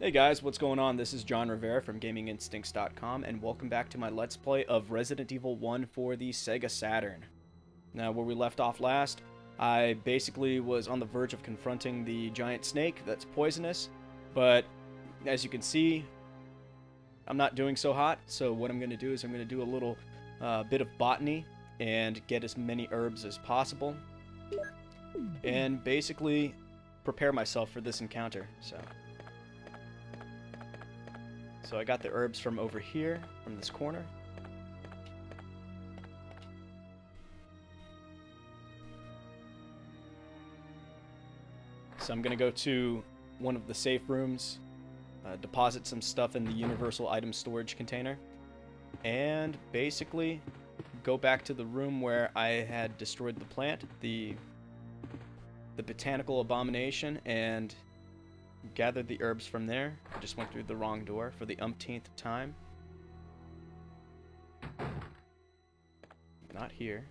Hey guys, what's going on? This is John Rivera from GamingInstincts.com, and welcome back to my Let's Play of Resident Evil 1 for the Sega Saturn. Now, where we left off last, I basically was on the verge of confronting the giant snake that's poisonous, but as you can see, I'm not doing so hot, so what I'm going to do is I'm going to do a little bit of botany and get as many herbs as possible, and basically prepare myself for this encounter, So I got the herbs from over here, from this corner. So I'm going to go to one of the safe rooms, deposit some stuff in the universal item storage container, and basically go back to the room where I had destroyed the plant, the botanical abomination, and gathered the herbs from there. I just went through the wrong door for the umpteenth time. Not here.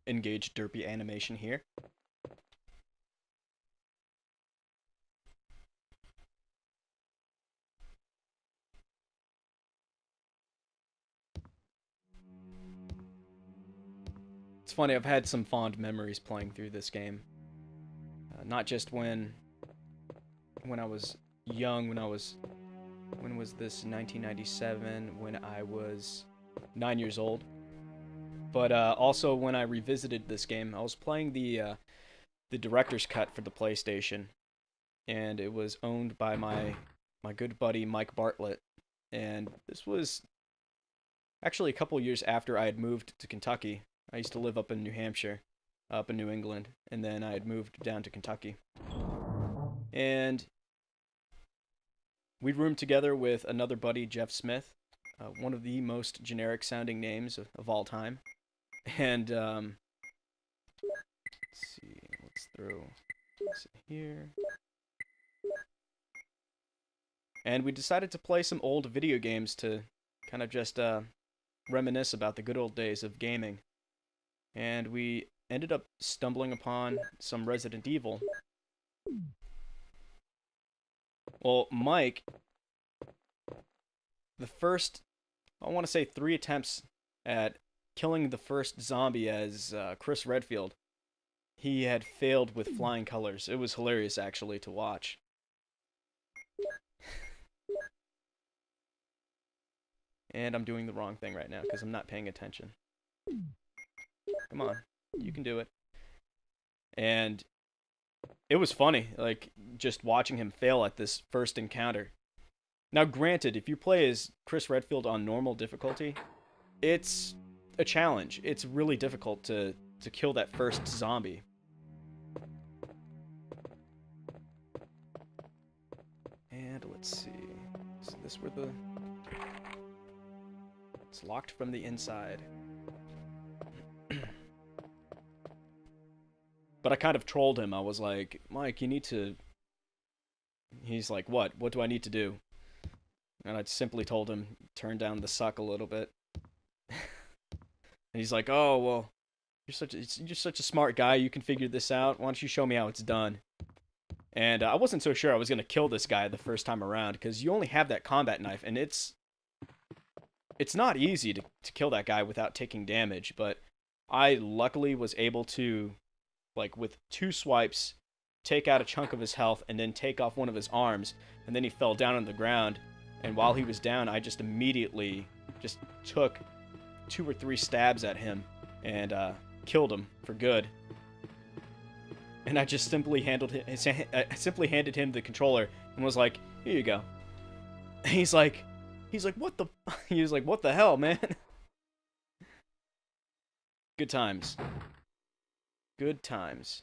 Engage derpy animation here. It's funny, I've had some fond memories playing through this game. Not just when I was young, when was this? 1997, when I was 9 years old. But also when I revisited this game, I was playing the director's cut for the PlayStation, and it was owned by my good buddy Mike Bartlett. And this was actually a couple years after I had moved to Kentucky. I used to live up in New Hampshire, up in New England, and then I had moved down to Kentucky. And we roomed together with another buddy, Jeff Smith, one of the most generic sounding names of all time. And let's see, let's throw this in here. And we decided to play some old video games to kind of just reminisce about the good old days of gaming. And we ended up stumbling upon some Resident Evil. Well, Mike, the first, I want to say 3 attempts at killing the first zombie as Chris Redfield, he had failed with flying colors. It was hilarious, actually, to watch. And I'm doing the wrong thing right now because I'm not paying attention. Come on, you can do it. And it was funny, like, just watching him fail at this first encounter. Now, granted, if you play as Chris Redfield on normal difficulty, it's a challenge. It's really difficult to kill that first zombie. And let's see. Is this where the... It's locked from the inside. But I kind of trolled him. I was like, Mike, you need to... He's like, what? What do I need to do? And I simply told him, turn down the suck a little bit. And he's like, oh, well, you're such a smart guy. You can figure this out. Why don't you show me how it's done? And I wasn't so sure I was going to kill this guy the first time around, because you only have that combat knife, and it's not easy to kill that guy without taking damage. But I luckily was able to, like, with 2 swipes, take out a chunk of his health and then take off one of his arms. And then he fell down on the ground. And while he was down, I just immediately just took 2 or 3 stabs at him and killed him for good. And I just simply handed him the controller and was like, here you go. And he's like, He's like, what the? He was like, what the hell, man? Good times. Good times.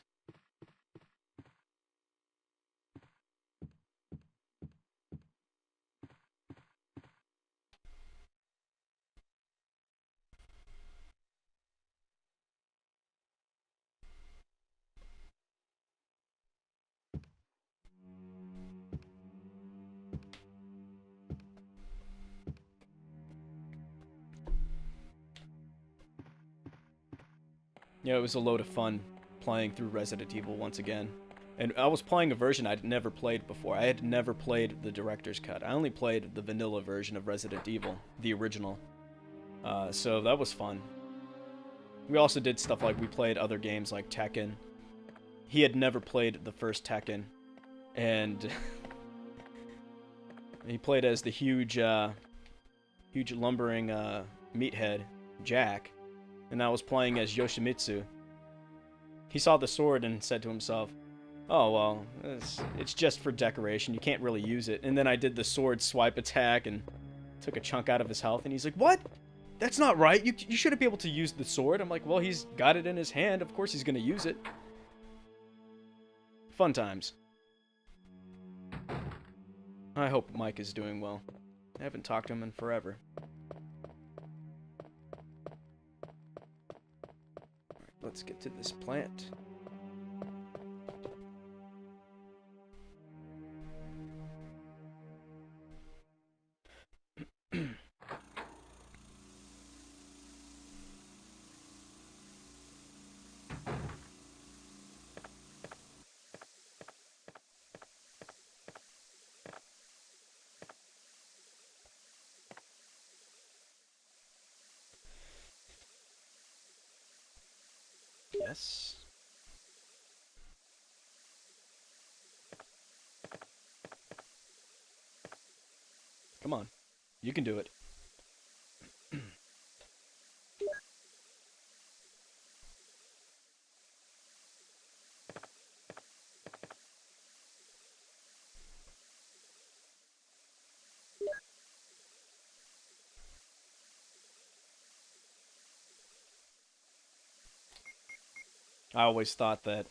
Yeah, it was a load of fun playing through Resident Evil once again. And I was playing a version I'd never played before. I had never played the director's cut. I only played the vanilla version of Resident Evil, the original. So that was fun. We also did stuff like we played other games like Tekken. He had never played the first Tekken, and he played as the huge lumbering meathead, Jack, and I was playing as Yoshimitsu. He saw the sword and said to himself, oh, well, it's just for decoration. You can't really use it. And then I did the sword swipe attack and took a chunk out of his health, and he's like, what? That's not right. You shouldn't be able to use the sword. I'm like, well, he's got it in his hand. Of course he's going to use it. Fun times. I hope Mike is doing well. I haven't talked to him in forever. Alright, let's get to this plant. Yes. Come on. You can do it. I always thought that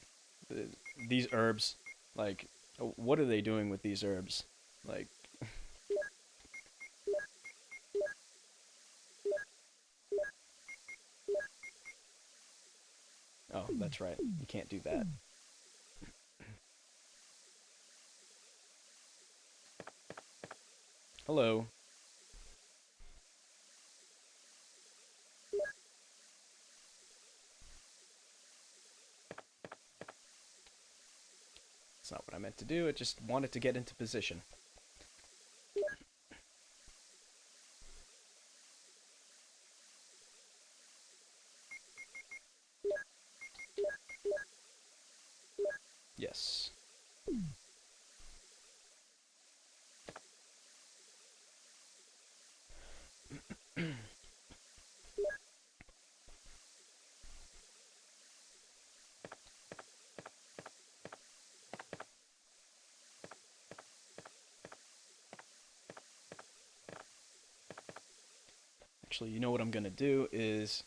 these herbs, like, what are they doing with these herbs? Like, oh, that's right. You can't do that. Hello. That's not what I meant to do. I just wanted to get into position. Yes. Actually, you know what I'm gonna do is...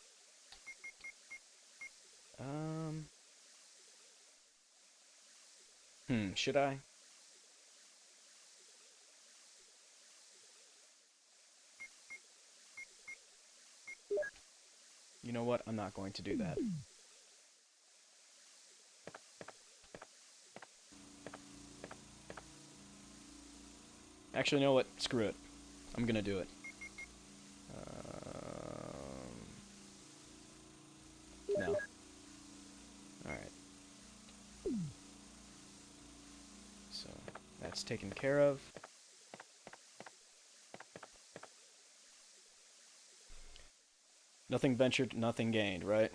should I? You know what? I'm not going to do that. Actually, you know what? Screw it. I'm gonna do it. No. Alright. So, that's taken care of. Nothing ventured, nothing gained, right?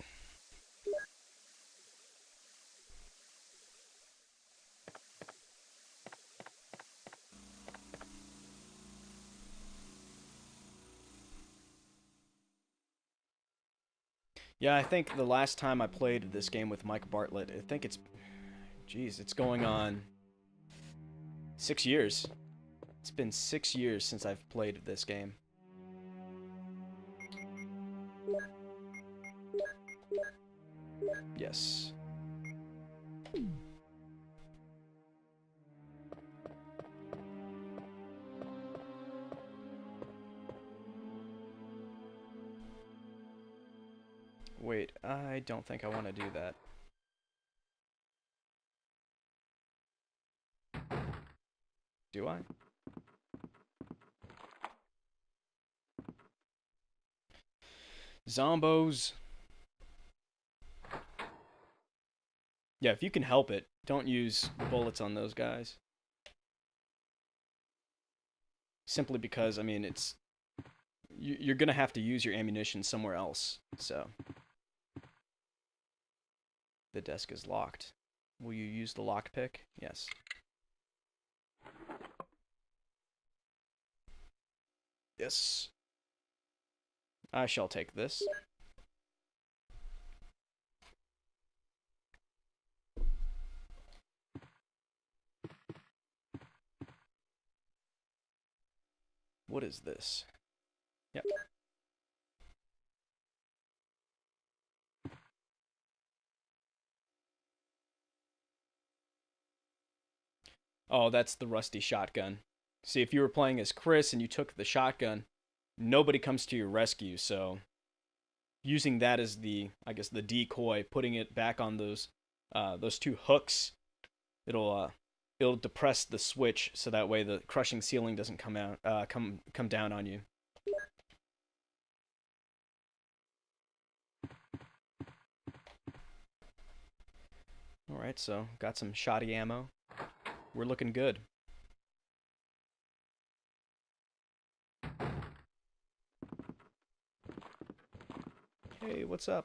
Yeah, I think the last time I played this game with Mike Bartlett, I think it's... Jeez, it's going on 6 years It's been 6 years since I've played this game. Yes. Wait, I don't think I want to do that. Do I? Zombos. Yeah, if you can help it, don't use bullets on those guys. Simply because, I mean, it's... You're gonna have to use your ammunition somewhere else, so... The desk is locked. Will you use the lockpick? Yes. Yes. I shall take this. What is this? Yep. Oh, that's the rusty shotgun. See, if you were playing as Chris and you took the shotgun, nobody comes to your rescue, so using that as the, I guess, the decoy, putting it back on those two hooks, it'll depress the switch so that way the crushing ceiling doesn't come down on you. All right, so got some shoddy ammo. We're looking good. Hey, what's up?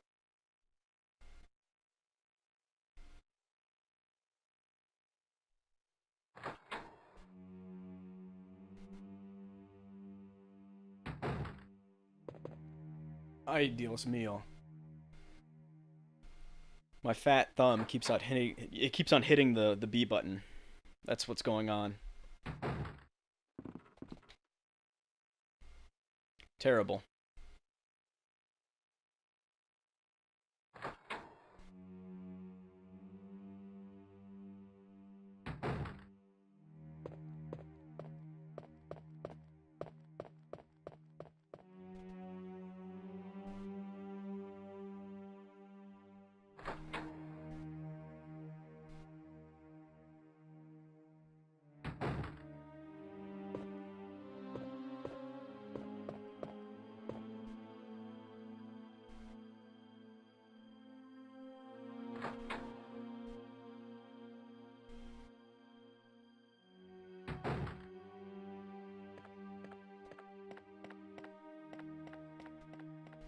Ay, Dios mío. My fat thumb keeps on hitting the B button. That's what's going on. Terrible.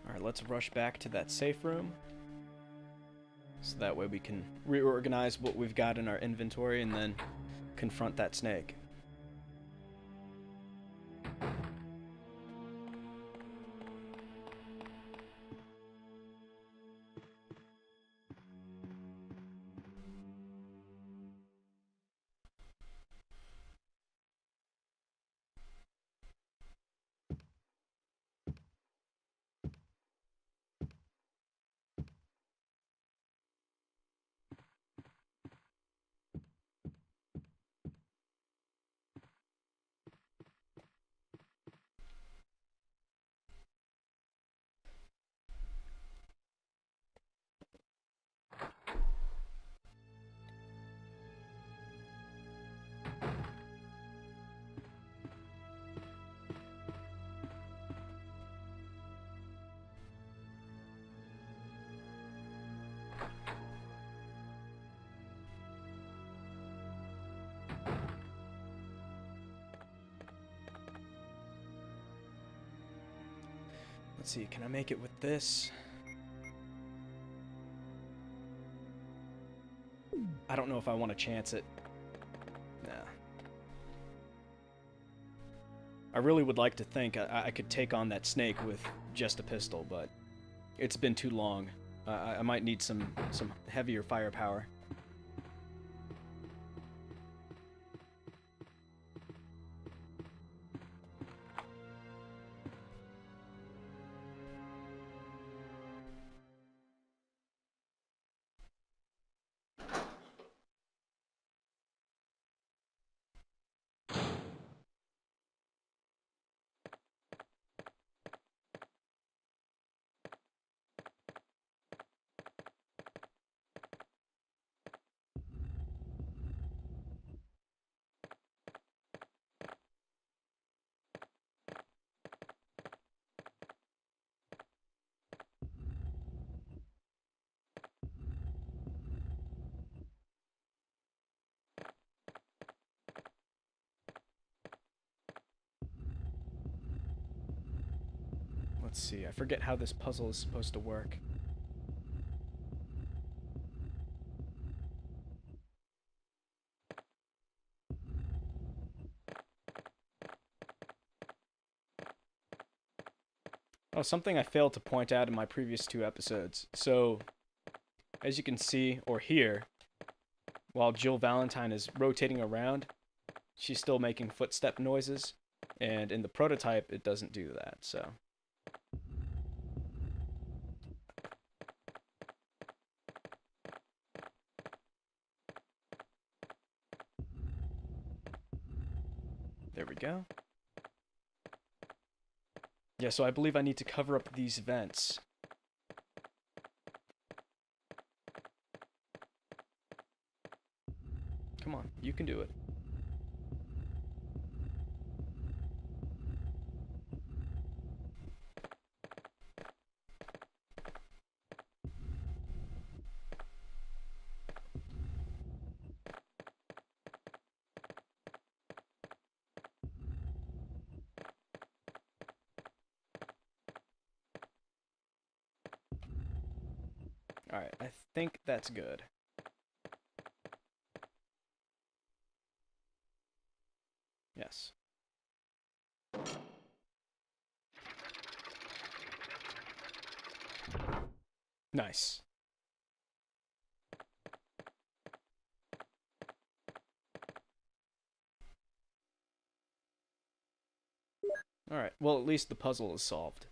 Alright, let's rush back to that safe room. So that way we can reorganize what we've got in our inventory and then confront that snake. Let's see, can I make it with this? I don't know if I want to chance it. Nah. I really would like to think I could take on that snake with just a pistol, but it's been too long. I might need some heavier firepower. let's see. I forget how this puzzle is supposed to work. Oh, something I failed to point out in my previous 2 episodes. So, as you can see or hear, while Jill Valentine is rotating around, she's still making footstep noises. And in the prototype, it doesn't do that, so. There we go. Yeah, so I believe I need to cover up these vents. Come on, you can do it. Alright, I think that's good. Yes. Nice. Alright, well, at least the puzzle is solved.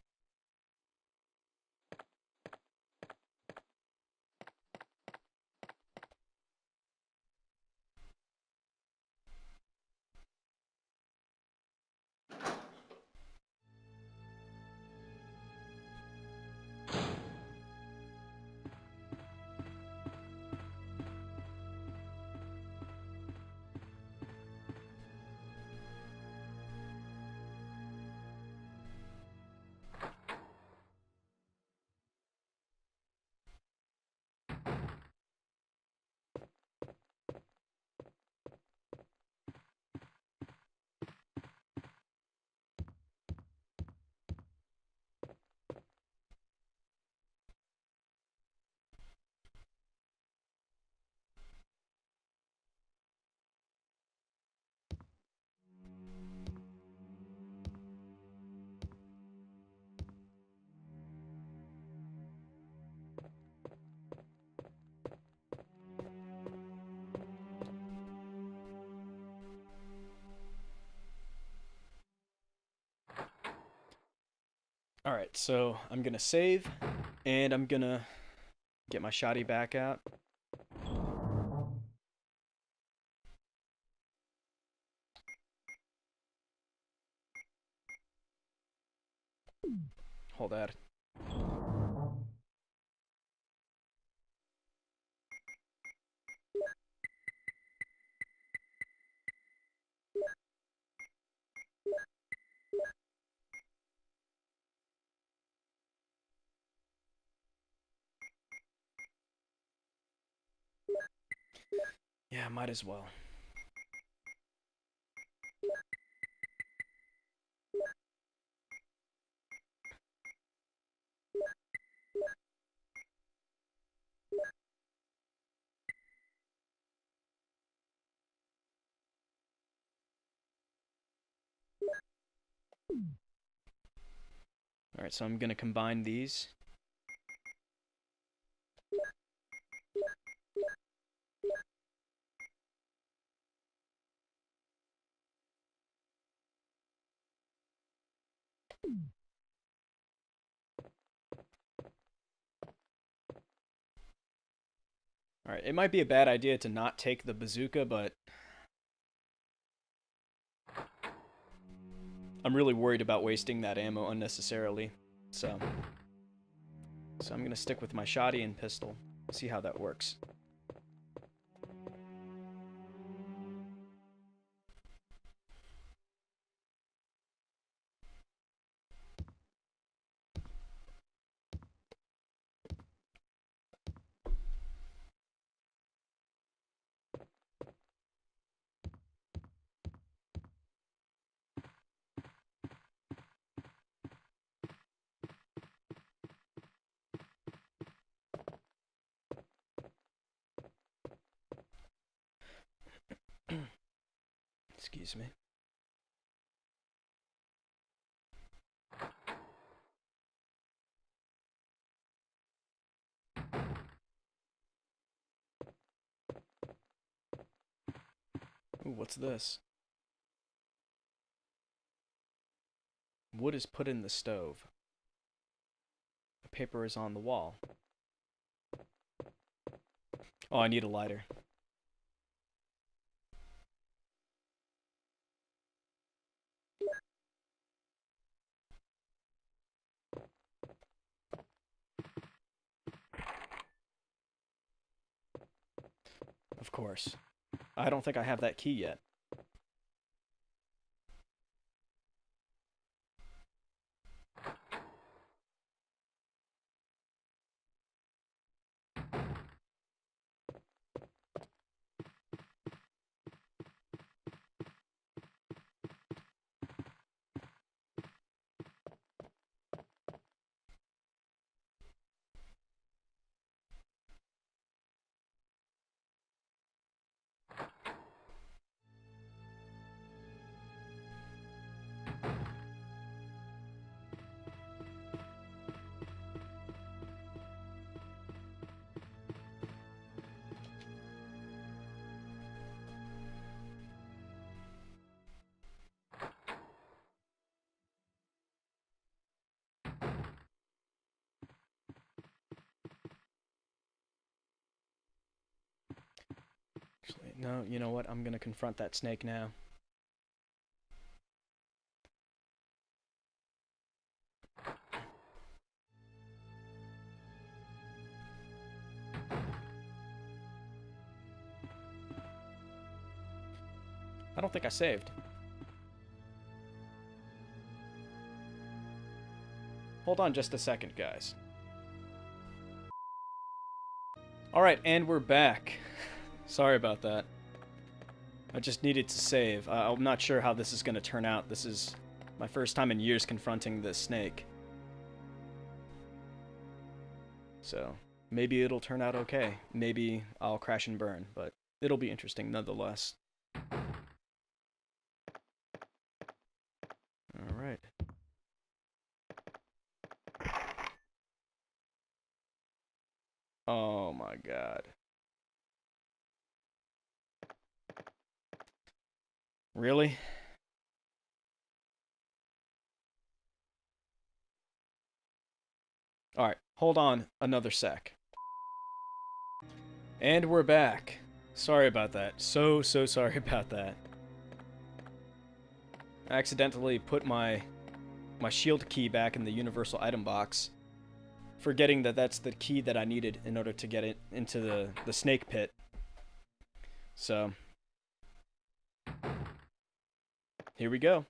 Alright, so I'm gonna save, and I'm gonna get my shoddy back out. Hold that. Yeah, might as well. Alright, so I'm gonna combine these. Alright, it might be a bad idea to not take the bazooka, but I'm really worried about wasting that ammo unnecessarily. So I'm gonna stick with my shoddy and pistol. See how that works. Excuse me. Ooh, what's this? Wood is put in the stove. The paper is on the wall. Oh, I need a lighter. Of course. I don't think I have that key yet. Actually, no, you know what? I'm gonna confront that snake now. I don't think I saved. Hold on just a second, guys. Alright, and we're back. Sorry about that. I just needed to save. I'm not sure how this is going to turn out. This is my first time in years confronting this snake. So, maybe it'll turn out okay. Maybe I'll crash and burn, but it'll be interesting nonetheless. Alright. Oh my god. Really? Alright, hold on another sec. And we're back. Sorry about that. So sorry about that. I accidentally put my shield key back in the universal item box, forgetting that that's the key that I needed in order to get it into the snake pit. So, here we go.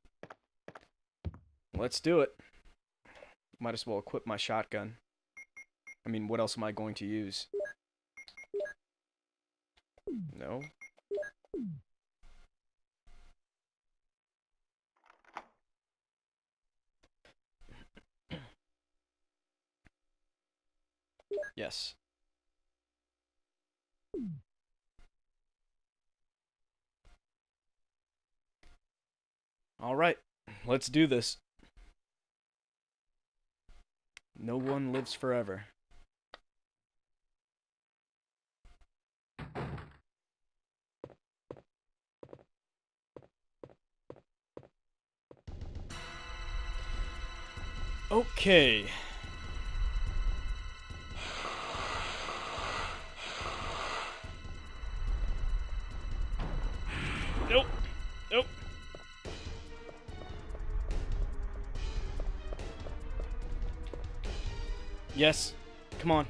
Let's do it. Might as well equip my shotgun. I mean, what else am I going to use? No. Yes. Alright, let's do this. No one lives forever. Okay. Nope. Nope. Yes. Come on.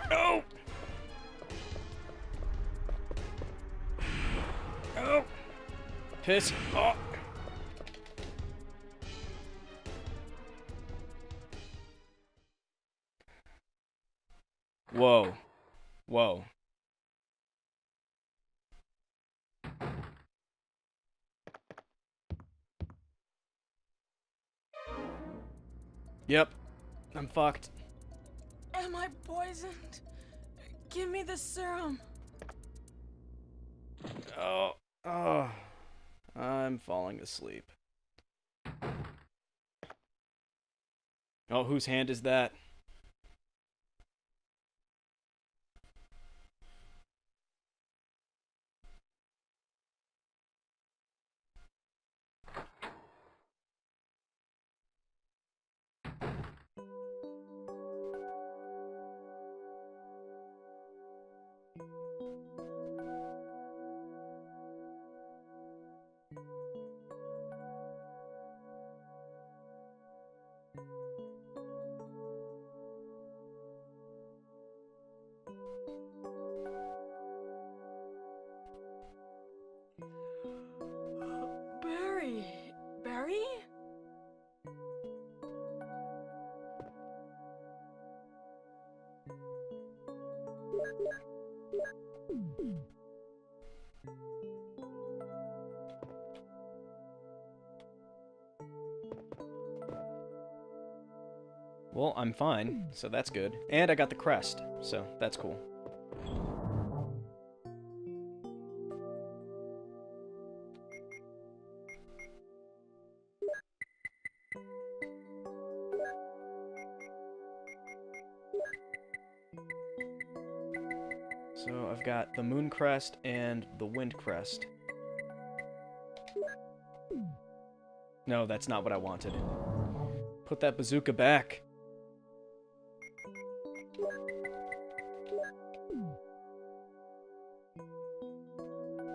No! Oh! Piss off. Whoa. Whoa. Yep. I'm fucked. Am I poisoned? Give me the serum. Oh. Oh. I'm falling asleep. Oh, whose hand is that? Barry. Barry? Well, I'm fine, so that's good. And I got the crest, so that's cool. So I've got the moon crest and the wind crest. No, that's not what I wanted. Put that bazooka back.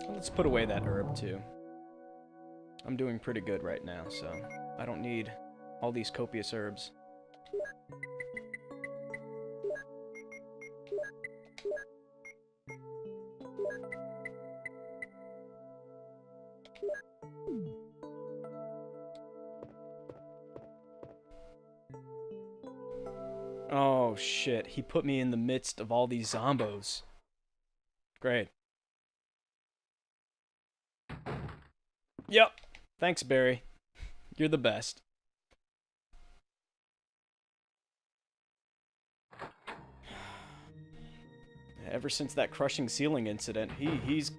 Let's put away that herb too. I'm doing pretty good right now, so I don't need all these copious herbs. Oh shit, he put me in the midst of all these zombos. Great. Yep. Thanks, Barry. You're the best. Ever since that crushing ceiling incident, he's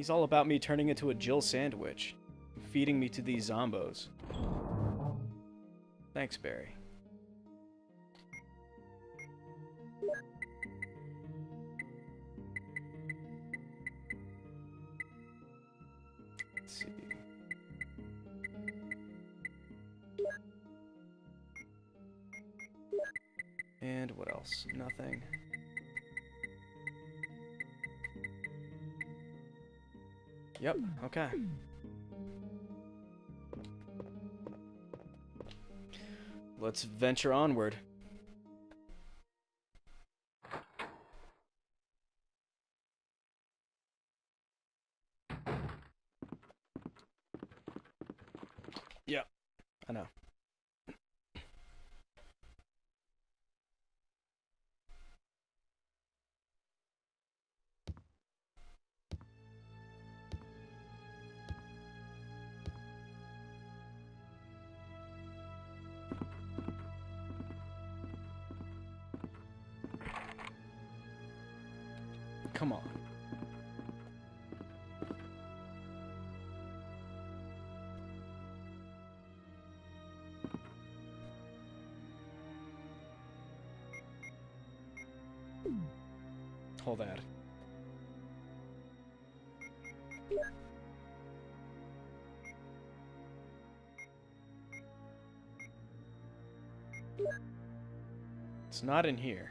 all about me turning into a Jill sandwich, feeding me to these zombos. Thanks, Barry. Let's see. And what else? Nothing. Yep, okay. Let's venture onward. Yep, I know. Come on. Hold that. It's not in here.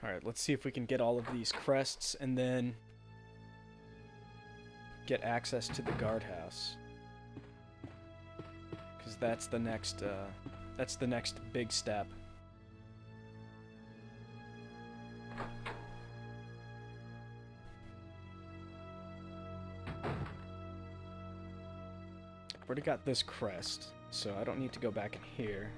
Alright, let's see if we can get all of these crests and then get access to the guardhouse. Because that's the next big step. I've already got this crest, so I don't need to go back in here.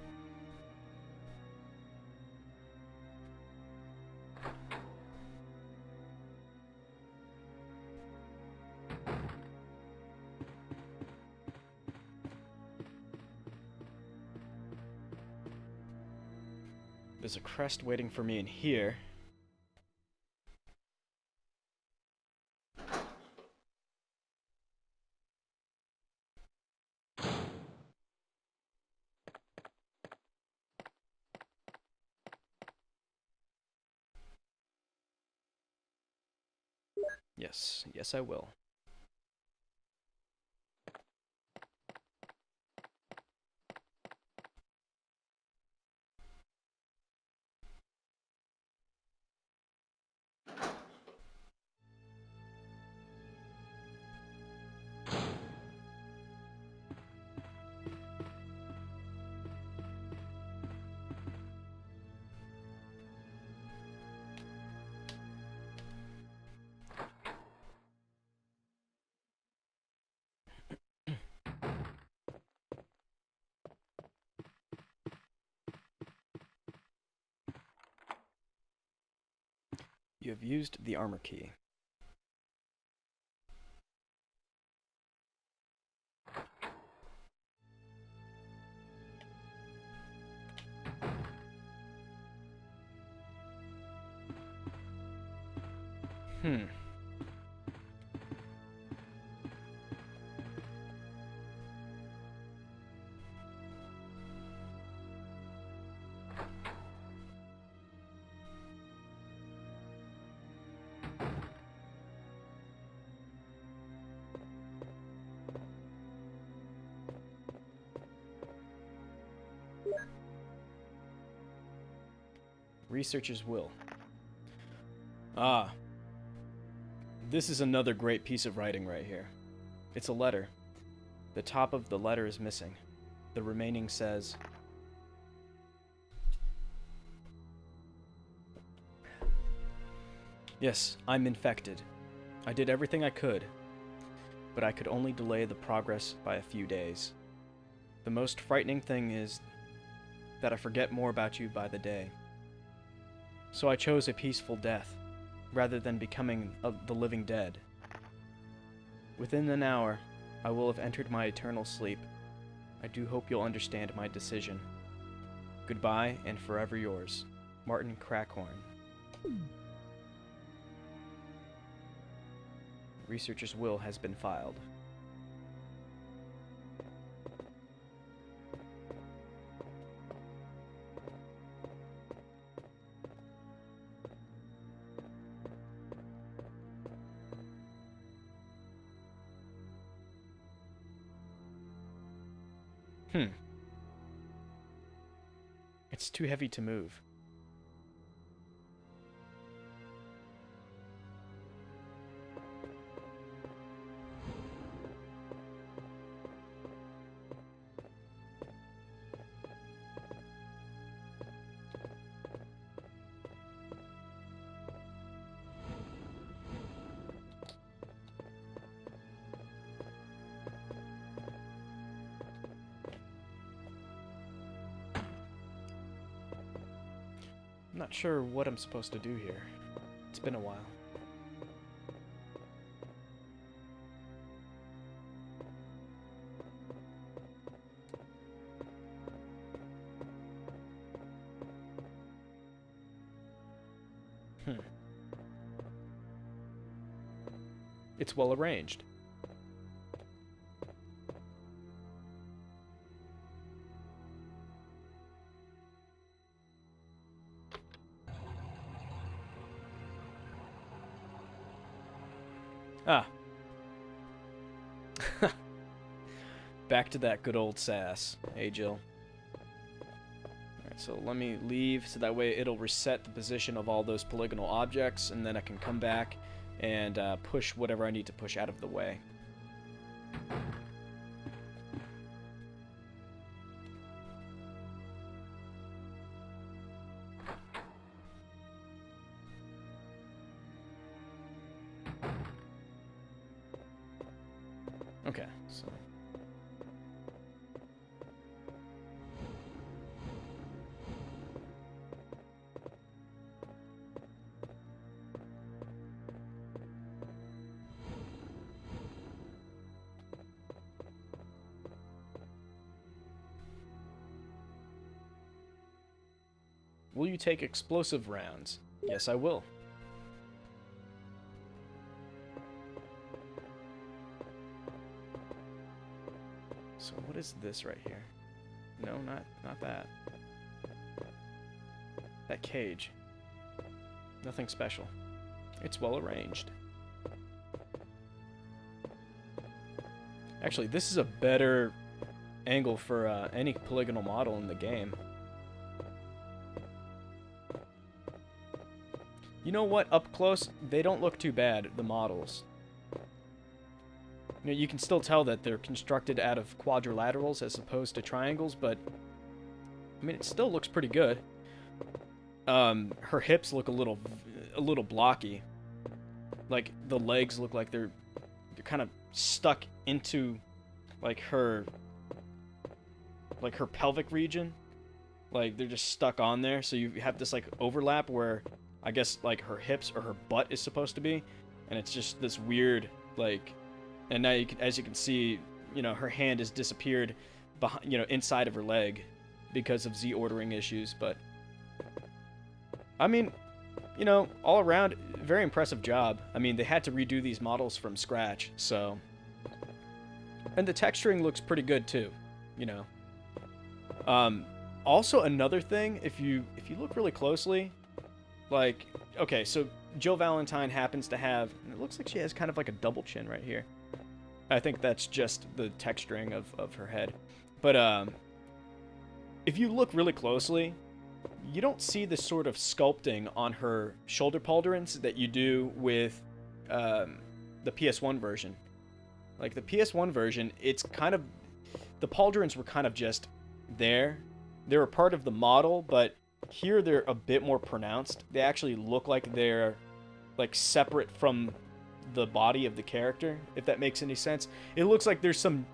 There's a crest waiting for me in here. Yes, yes I will. You have used the armor key. Researcher's will. Ah. This is another great piece of writing right here. It's a letter. The top of the letter is missing. The remaining says, "Yes, I'm infected. I did everything I could, but I could only delay the progress by a few days. The most frightening thing is that I forget more about you by the day. So I chose a peaceful death, rather than becoming the living dead. Within an hour, I will have entered my eternal sleep. I do hope you'll understand my decision. Goodbye, and forever yours, Martin Crackhorn." Researcher's will has been filed. It's too heavy to move. I'm not sure what I'm supposed to do here. It's been a while. It's well arranged. Ah. Back to that good old sass. Hey, Jill. Alright, Alright, so let me leave so that way it'll reset the position of all those polygonal objects, and then I can come back and push whatever I need to push out of the way. Okay, so... Will you take explosive rounds? Yes, I will. So what is this right here? No, not that. That cage. Nothing special. It's well arranged. Actually, this is a better angle for any polygonal model in the game. You know what? Up close, they don't look too bad, the models. You know, you can still tell that they're constructed out of quadrilaterals as opposed to triangles, but I mean, it still looks pretty good. Her hips look a little blocky. Like the legs look like they're kind of stuck into like her pelvic region. Like they're just stuck on there, so you have this like overlap where I guess like her hips or her butt is supposed to be, and it's just this weird like. And now you can, as you can see, you know, her hand has disappeared behind, you know, inside of her leg because of Z ordering issues. But I mean, you know, all around, very impressive job. I mean, they had to redo these models from scratch, so. And the texturing looks pretty good too, you know. Also another thing, if you look really closely, like, okay, so Jill Valentine happens to have, it looks like she has kind of like a double chin right here. I think that's just the texturing of her head. But if you look really closely, you don't see the sort of sculpting on her shoulder pauldrons that you do with the PS1 version. Like the PS1 version, it's kind of, the pauldrons were kind of just there. They were part of the model, but here they're a bit more pronounced. They actually look like they're like separate from the body of the character, if that makes any sense. It looks like there's some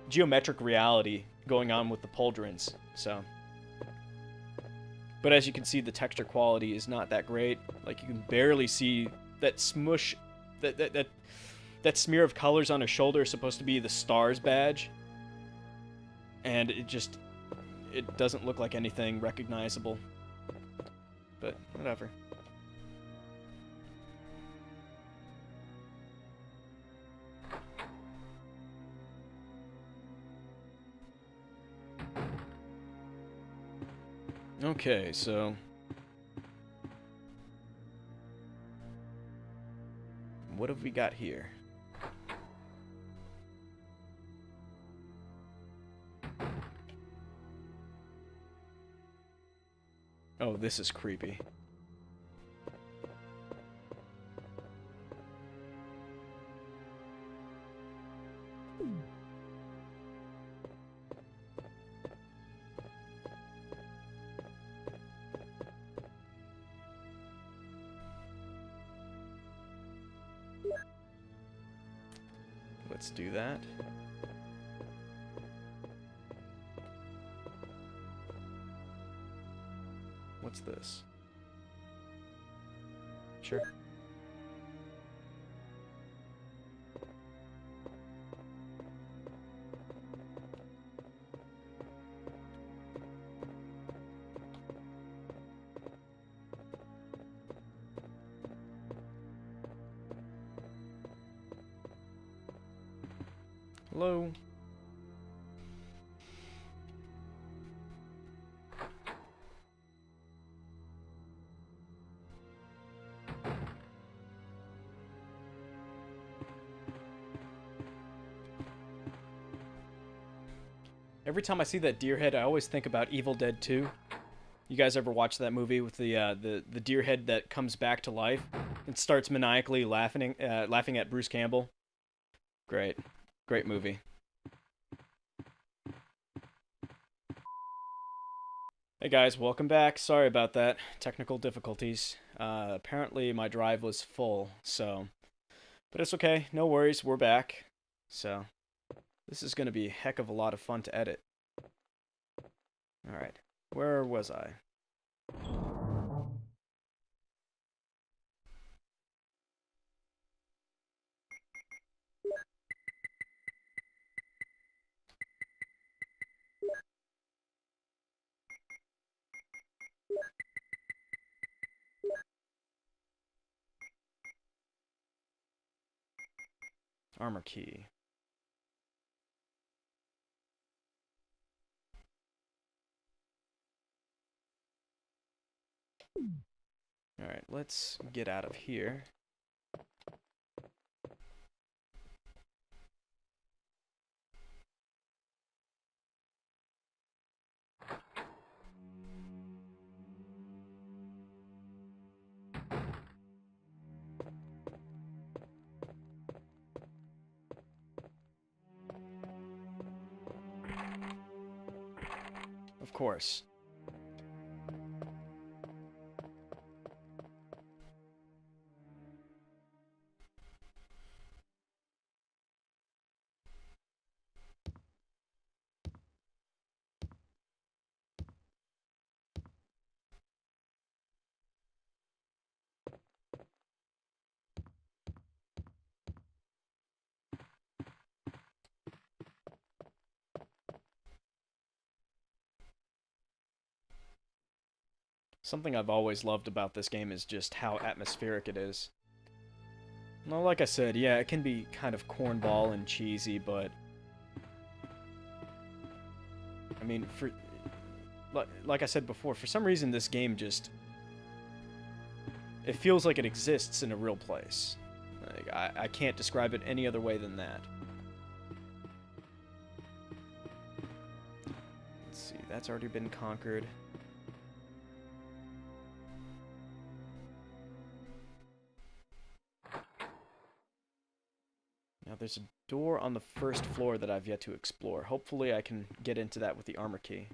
geometric reality going on with the pauldrons. So, but as you can see, the texture quality is not that great. Like you can barely see that smush, that smear of colors on her shoulder is supposed to be the STARS badge, and it doesn't look like anything recognizable. But whatever. Okay, so what have we got here? Oh, this is creepy. Let's do that. What's this? Sure. Hello. Every time I see that deer head, I always think about Evil Dead 2. You guys ever watch that movie with the deer head that comes back to life and starts maniacally laughing at Bruce Campbell? Great movie. Hey guys, welcome back. Sorry about that. Technical difficulties. Apparently my drive was full, so... But it's okay. No worries. We're back. So, this is going to be a heck of a lot of fun to edit. Alright. Where was I? Armor key. Alright, let's get out of here. Of course. Something I've always loved about this game is just how atmospheric it is. Well, like I said, yeah, it can be kind of cornball and cheesy, but... I mean, like I said before, for some reason this game just... It feels like it exists in a real place. Like, I can't describe it any other way than that. Let's see, that's already been conquered. Now there's a door on the first floor that I've yet to explore. Hopefully I can get into that with the armor key.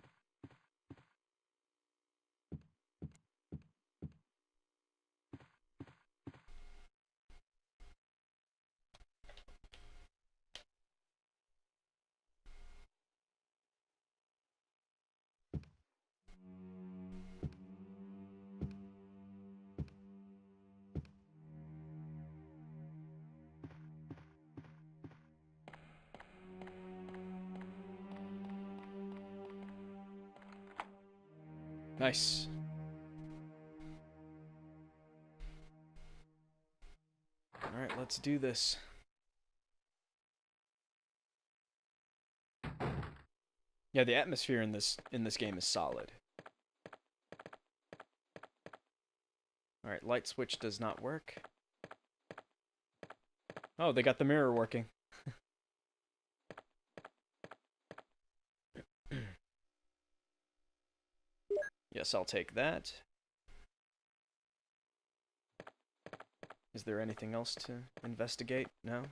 Nice. Alright, let's do this. Yeah, the atmosphere in this game is solid. Alright, light switch does not work. Oh, they got the mirror working. Yes, I'll take that. Is there anything else to investigate? No?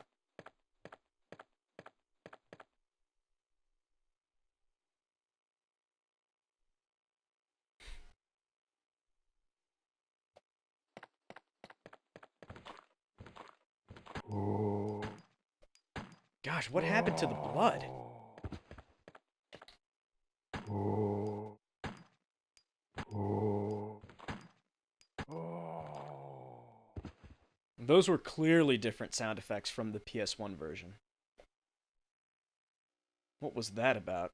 Gosh, what happened to the blood? Those were clearly different sound effects from the PS1 version. What was that about?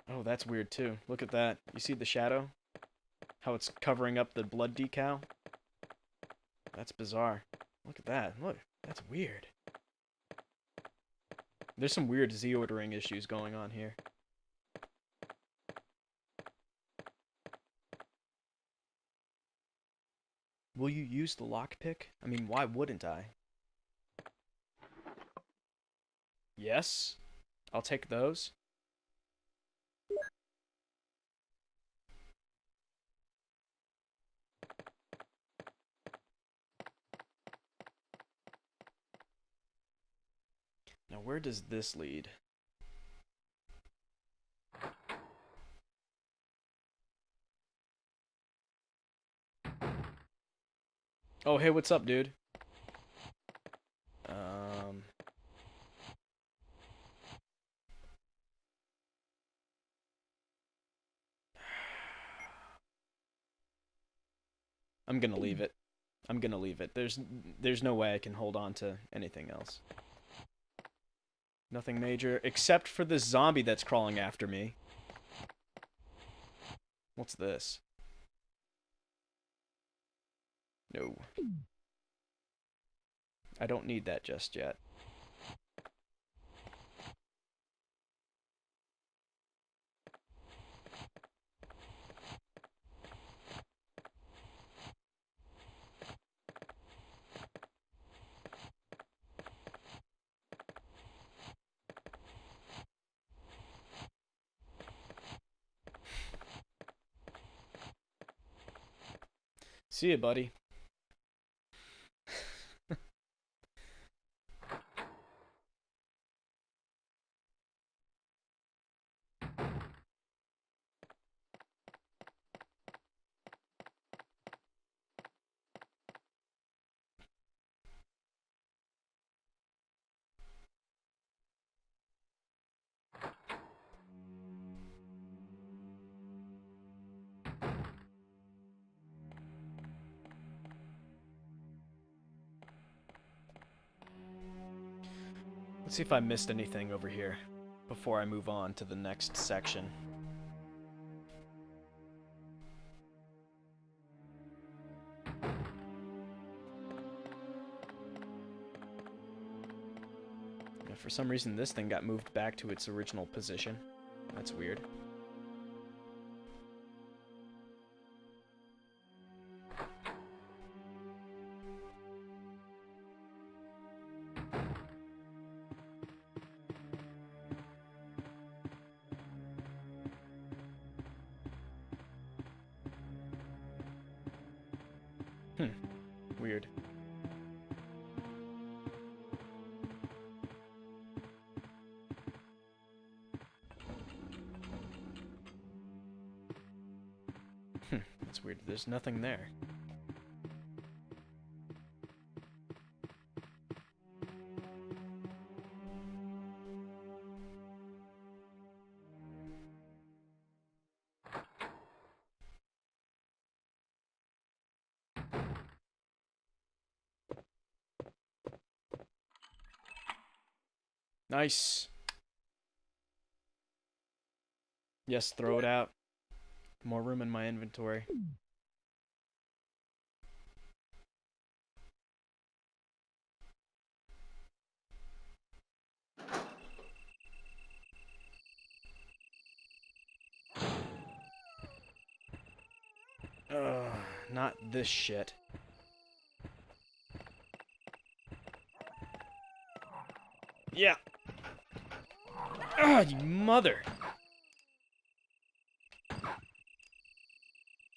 Oh, that's weird too. Look at that. You see the shadow? How it's covering up the blood decal? That's bizarre. Look at that. Look, that's weird. There's some weird Z-ordering issues going on here. will you use the lockpick? I mean, why wouldn't I? Yes. I'll take those. Now, where does this lead? Oh, hey, what's up, dude? I'm gonna leave it. I'm gonna leave it. There's no way I can hold on to anything else. Nothing major, except for the zombie that's crawling after me. What's this? No. I don't need that just yet. See ya, buddy. Let's see if I missed anything over here before I move on to the next section. Yeah, for some reason, this thing got moved back to its original position. That's weird. Weird. That's weird. There's nothing there. Nice. Yes, throw it out. More room in my inventory. Ugh, not this shit. Yeah. Ah, you mother.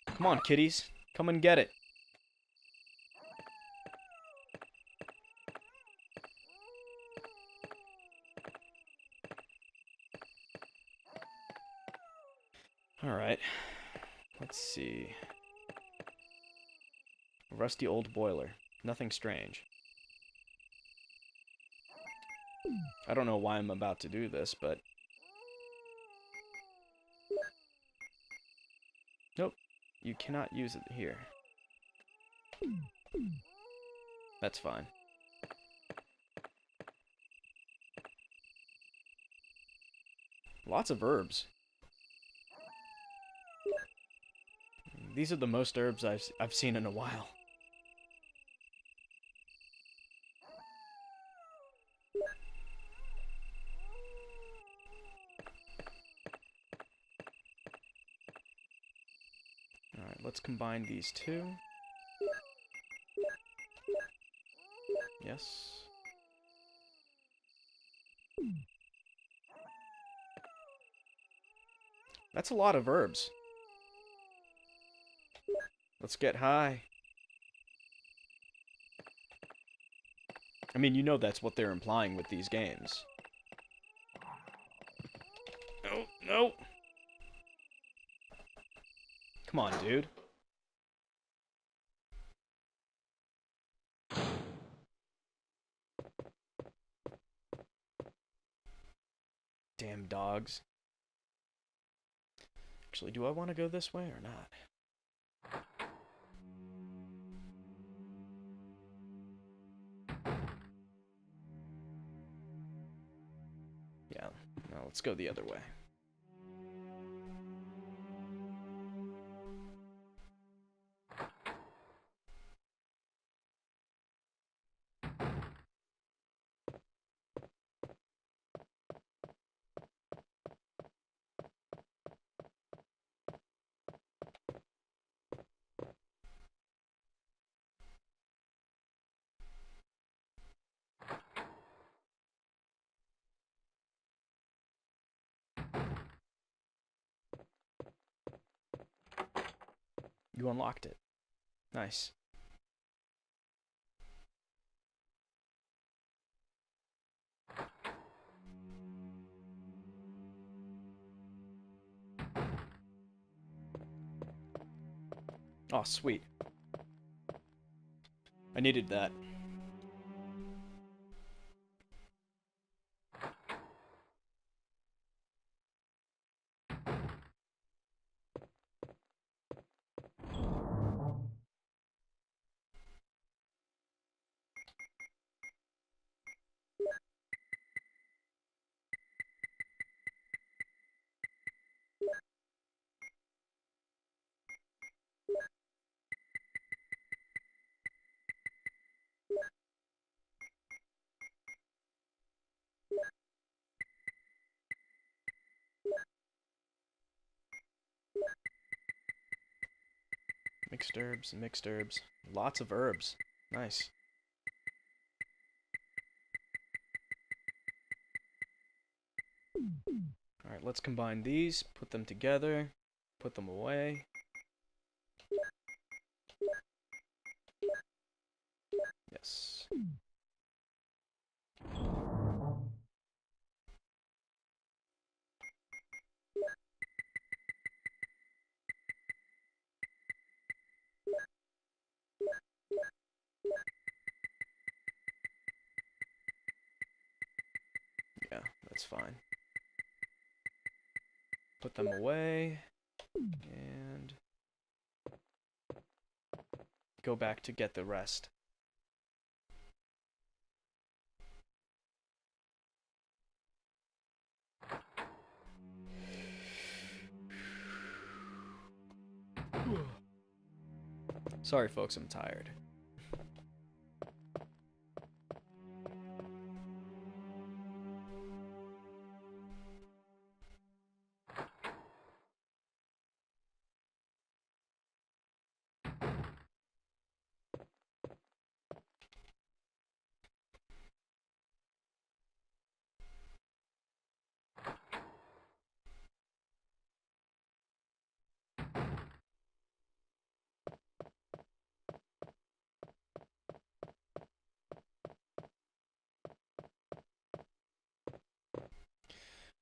Come on, kitties. Come and get it. Alright. Let's see. Rusty old boiler. Nothing strange. I don't know why I'm about to do this, but... Nope. You cannot use it here. That's fine. Lots of herbs. These are the most herbs I've seen in a while. Alright, let's combine these two. Yes. That's a lot of herbs. Let's get high. I mean, you know that's what they're implying with these games. No, no. Come on, dude. Damn dogs. Actually, do I want to go this way or not? Yeah, no, let's go the other way. You unlocked it. Nice. Oh, sweet. I needed that. Mixed herbs, mixed herbs. Lots of herbs. Nice. Alright, let's combine these, put them together, put them away. Yes. Yeah, that's fine. Put them away. And go back to get the rest. Sorry, folks, I'm tired.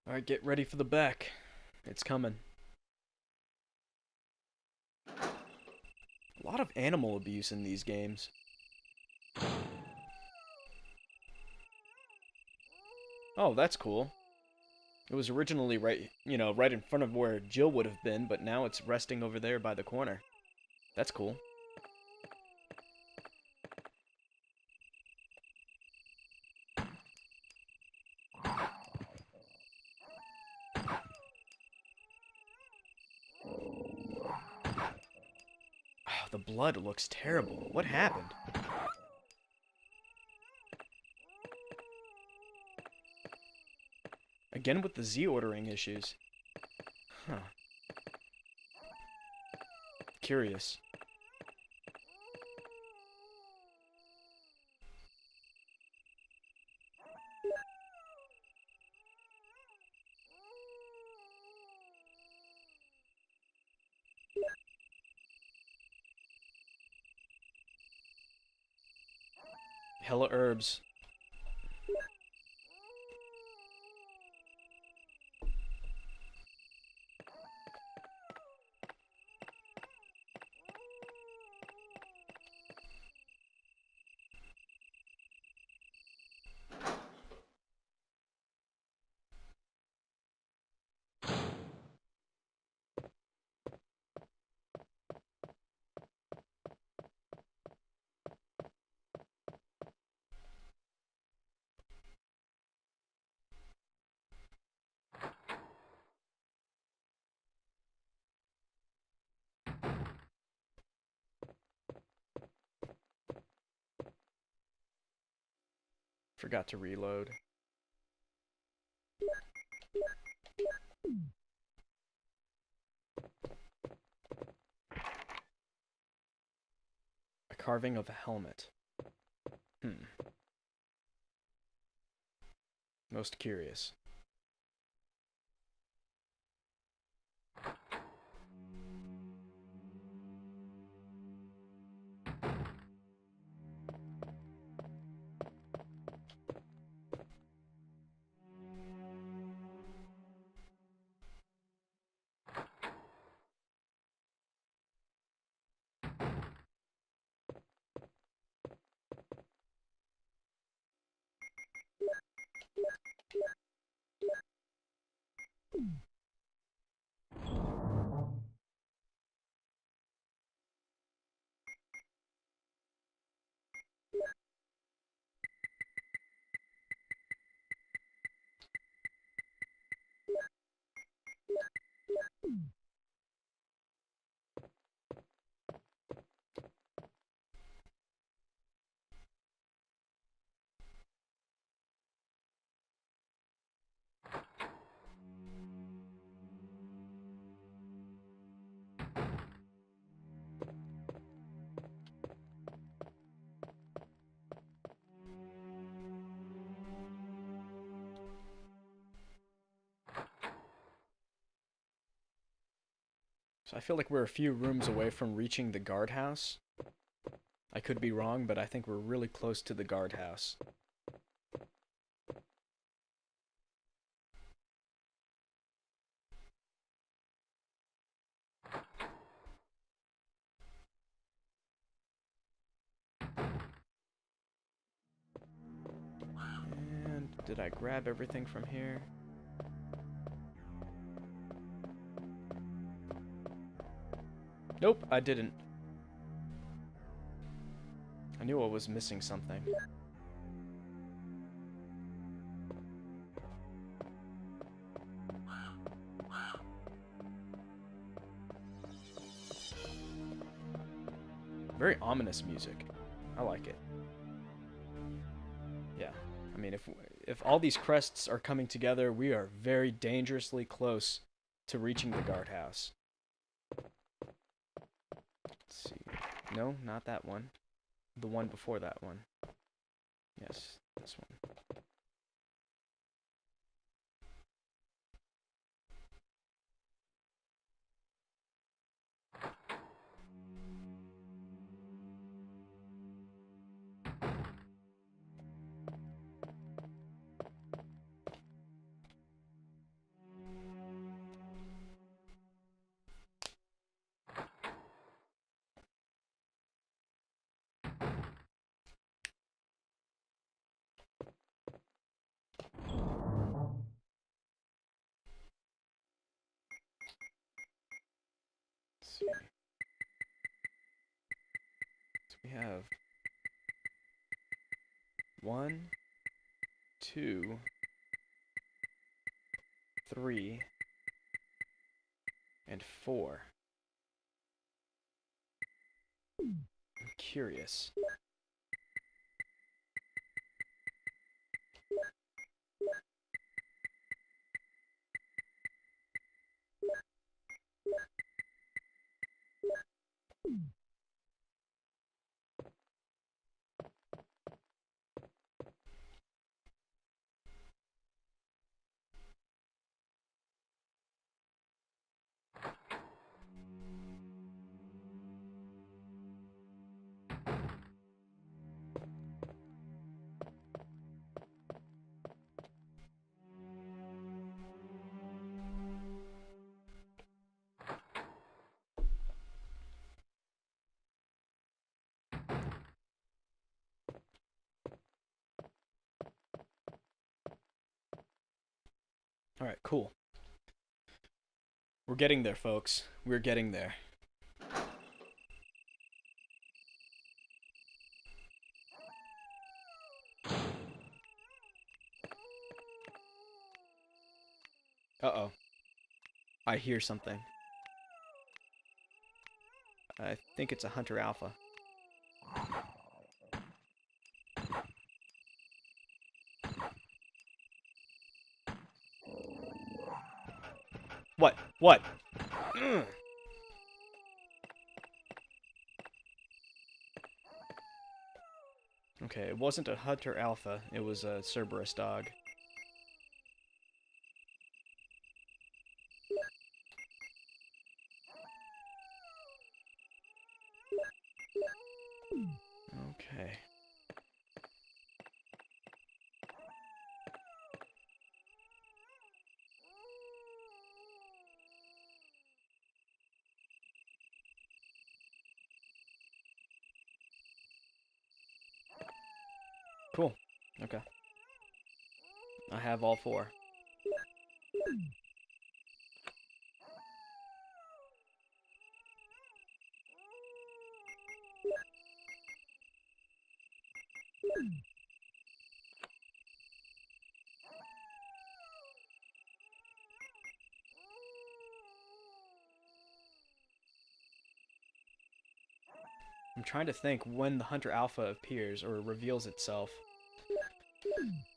Alright, get ready for the back. It's coming. A lot of animal abuse in these games. Oh, that's cool. It was originally right, right in front of where Jill would have been, but now it's resting over there by the corner. That's cool. Oh, the blood looks terrible. What happened? Again with the Z ordering issues. Huh. Curious. Hella herbs. Forgot to reload. A carving of a helmet. Most curious. So I feel like we're a few rooms away from reaching the guardhouse. I could be wrong, but I think we're really close to the guardhouse. And did I grab everything from here? Nope, I didn't. I knew I was missing something. Very ominous music. I like it. Yeah, I mean, if all these crests are coming together, we are very dangerously close to reaching the guardhouse. Let's see. No, not that one. The one before that one. Yes, this one. Let's see. So we have 1, 2, 3, and 4. I'm curious. Alright, cool. We're getting there, folks. We're getting there. Uh-oh. I hear something. I think it's a hunter alpha. What? What? Ugh. Okay, it wasn't a hunter alpha. It was a Cerberus dog. Okay. Cool. Okay. I have all four. I'm trying to think when the hunter alpha appears or reveals itself.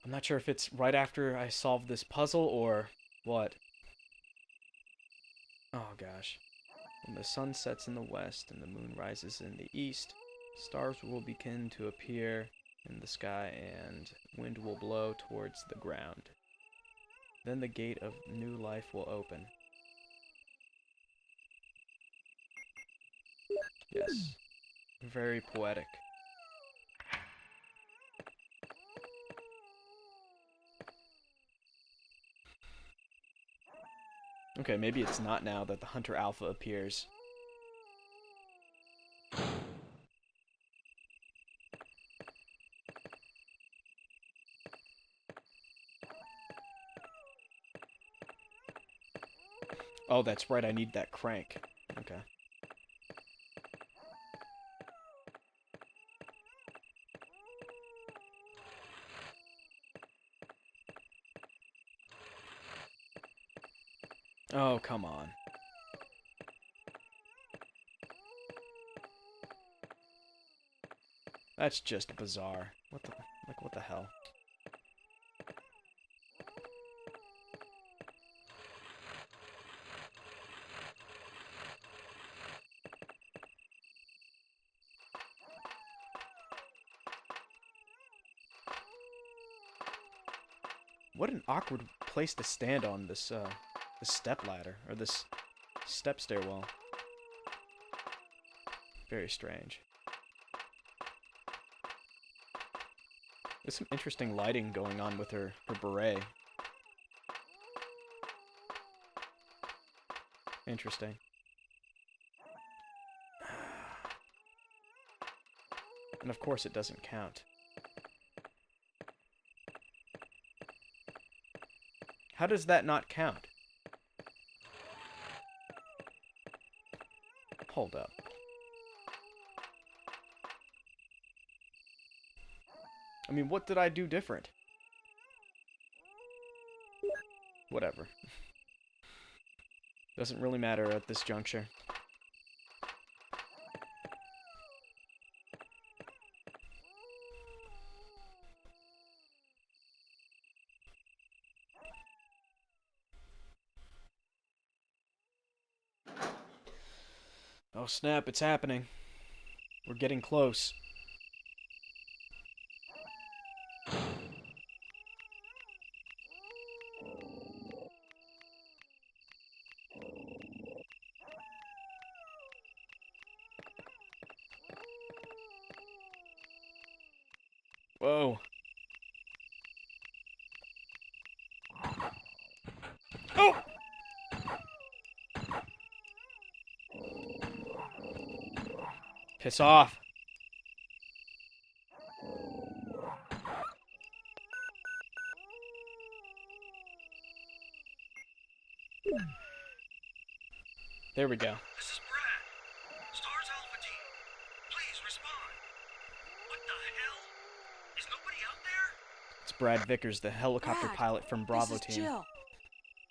I'm not sure if it's right after I solve this puzzle or what. Oh gosh. When the sun sets in the west and the moon rises in the east, stars will begin to appear in the sky and wind will blow towards the ground. Then the gate of new life will open. Yes. Very poetic. Okay, maybe it's not now that the hunter alpha appears. Oh, that's right, I need that crank. Okay. Oh, come on. That's just bizarre. What the hell? What an awkward place to stand on this step ladder or this step stairwell. Very strange. There's some interesting lighting going on with her beret. Interesting. And of course it doesn't count. How does that not count? Hold up. I mean, what did I do different? Whatever. Doesn't really matter at this juncture. Oh snap, it's happening. We're getting close. Whoa. Oh! Piss off. There we go. This is Brad. Stars Alpha Team. Please respond. What the hell? Is nobody out there? It's Brad Vickers, the helicopter Brad, pilot from Bravo this is Team. Jill.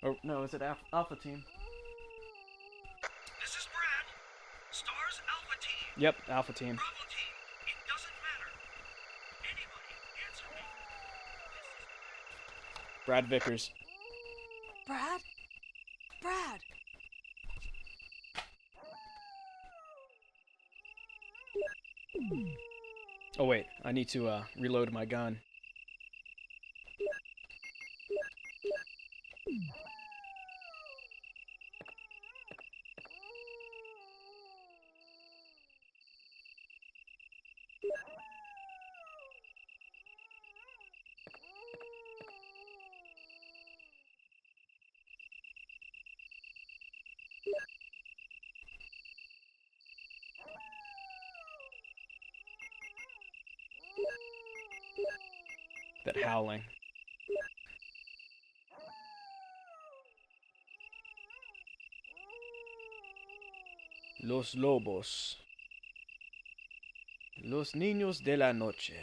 Oh, no, is it Alpha Team? This is Brad. Stars Alpha Team. Yep, Alpha Team. Bravo Team. It doesn't matter. Anybody, answer me. Brad Vickers. Brad? Brad! Oh wait, I need to reload my gun. That howling. Los lobos. Los niños de la noche.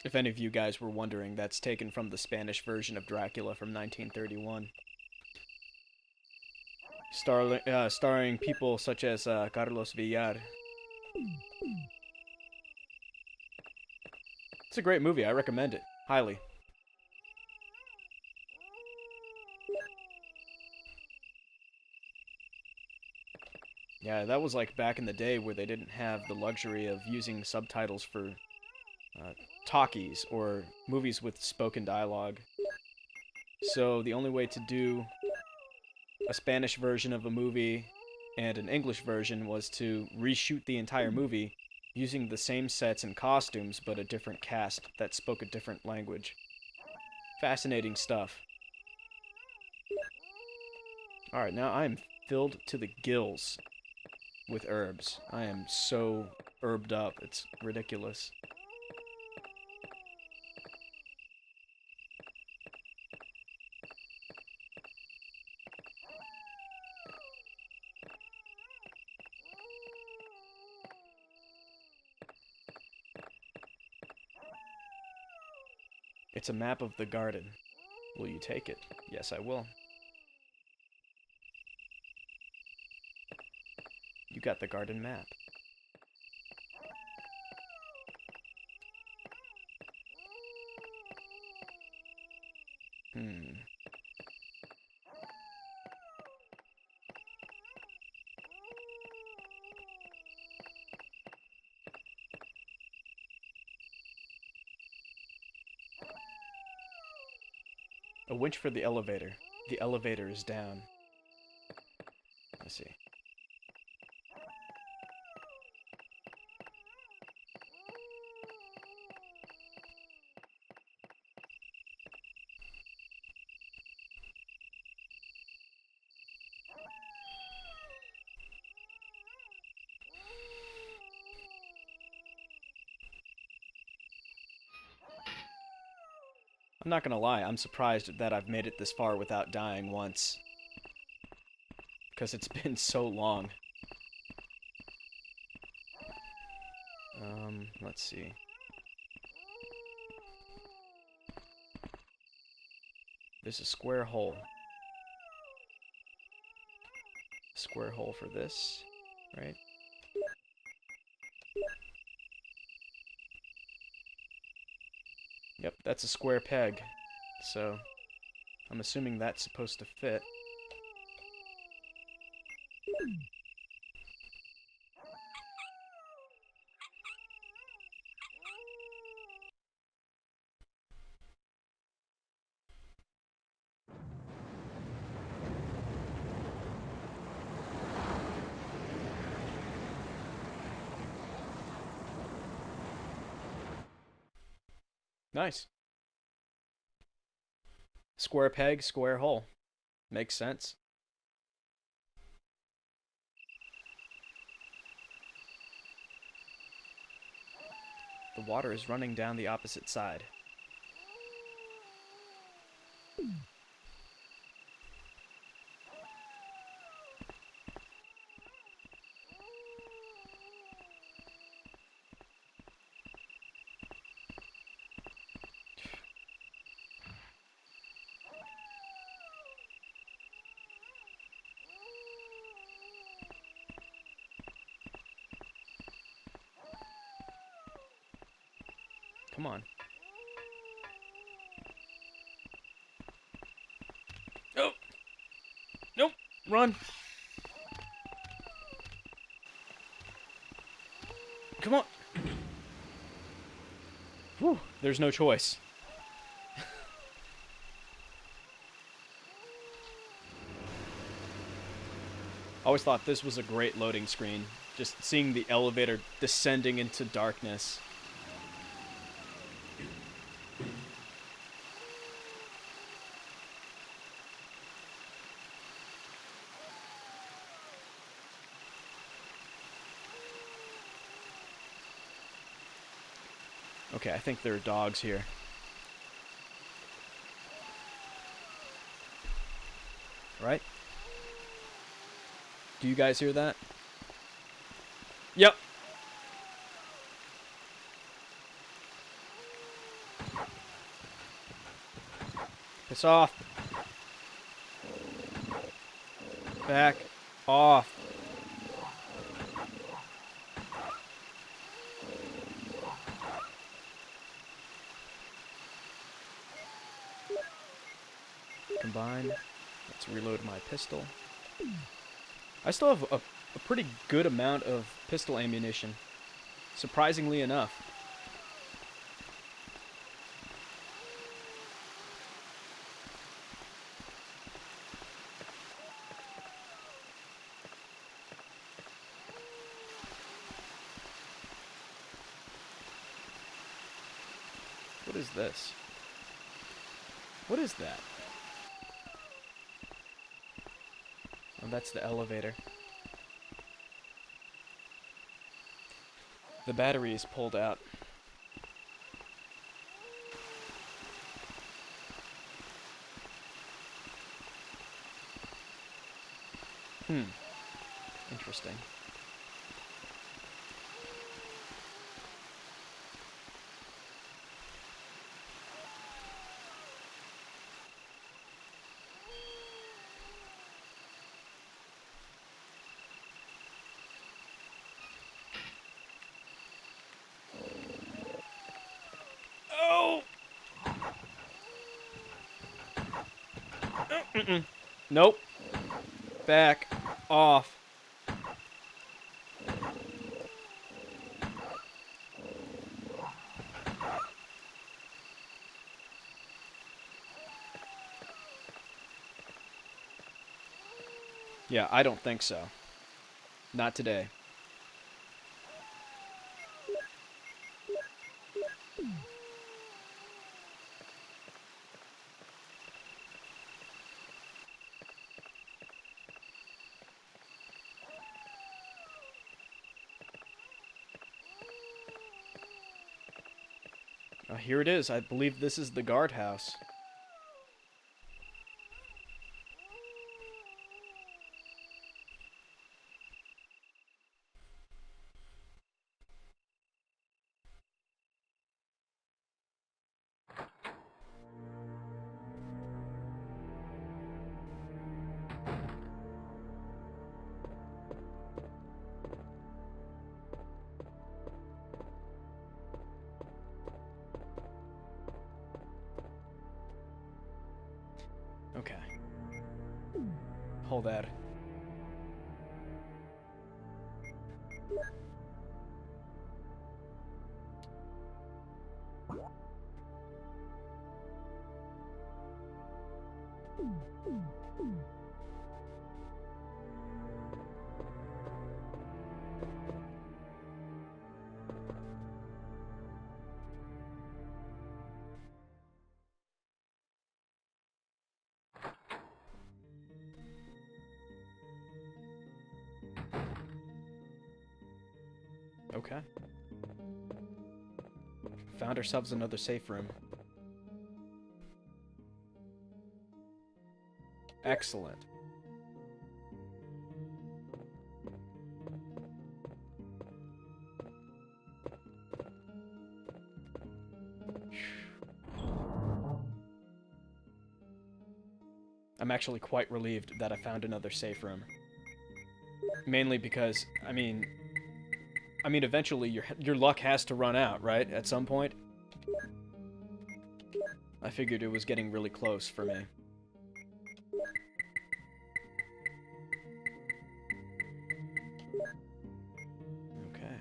If any of you guys were wondering, that's taken from the Spanish version of Dracula from 1931. Starring people such as Carlos Villar. It's a great movie. I recommend it. Highly. Yeah, that was like back in the day where they didn't have the luxury of using subtitles for talkies or movies with spoken dialogue. So the only way to do a Spanish version of a movie and an English version was to reshoot the entire movie using the same sets and costumes but a different cast that spoke a different language. Fascinating stuff. Alright, now I am filled to the gills with herbs. I am so herbed up, it's ridiculous. It's a map of the garden. Will you take it? Yes, I will. You got the garden map. A winch for the elevator. The elevator is down. Let's see. I'm not gonna lie, I'm surprised that I've made it this far without dying once. Because it's been so long. Let's see. There's a square hole. Square hole for this, right? Yep, that's a square peg. So, I'm assuming that's supposed to fit. Nice. Square peg, square hole. Makes sense. The water is running down the opposite side. Come on. Oh! Nope! Run! Come on! Whew, there's no choice. I always thought this was a great loading screen. Just seeing the elevator descending into darkness. Okay, I think there are dogs here. Right? Do you guys hear that? Yep. Piss off. Back off. Combine. Let's reload my pistol. I still have a pretty good amount of pistol ammunition. Surprisingly enough. What is this? What is that? Oh, that's the elevator. The battery is pulled out. Interesting. Oh! Nope. Back off. Yeah, I don't think so. Not today. Here it is. I believe this is the guardhouse. Okay. Hold that. Okay. Found ourselves another safe room. Excellent. I'm actually quite relieved that I found another safe room. Mainly because, I mean, eventually your luck has to run out, right? At some point. I figured it was getting really close for me. Okay.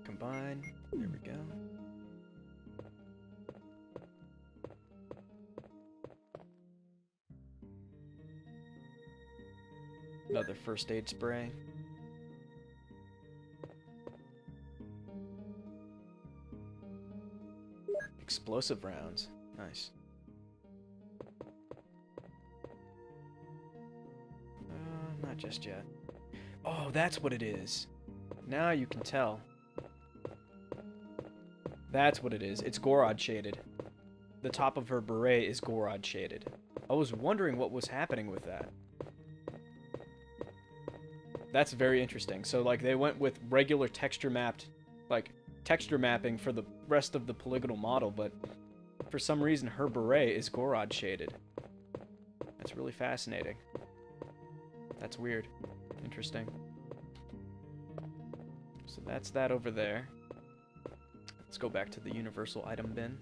Combine. There we go. Another first aid spray. Explosive rounds. Nice. Not just yet. Oh, that's what it is. Now you can tell. That's what it is. It's Gorod shaded. The top of her beret is Gorod shaded. I was wondering what was happening with that. That's very interesting. So, like, they went with regular texture mapped, like, texture mapping for the rest of the polygonal model, but for some reason her beret is Gorod shaded. That's really fascinating. That's weird. Interesting. So that's that over there. Let's go back to the universal item bin.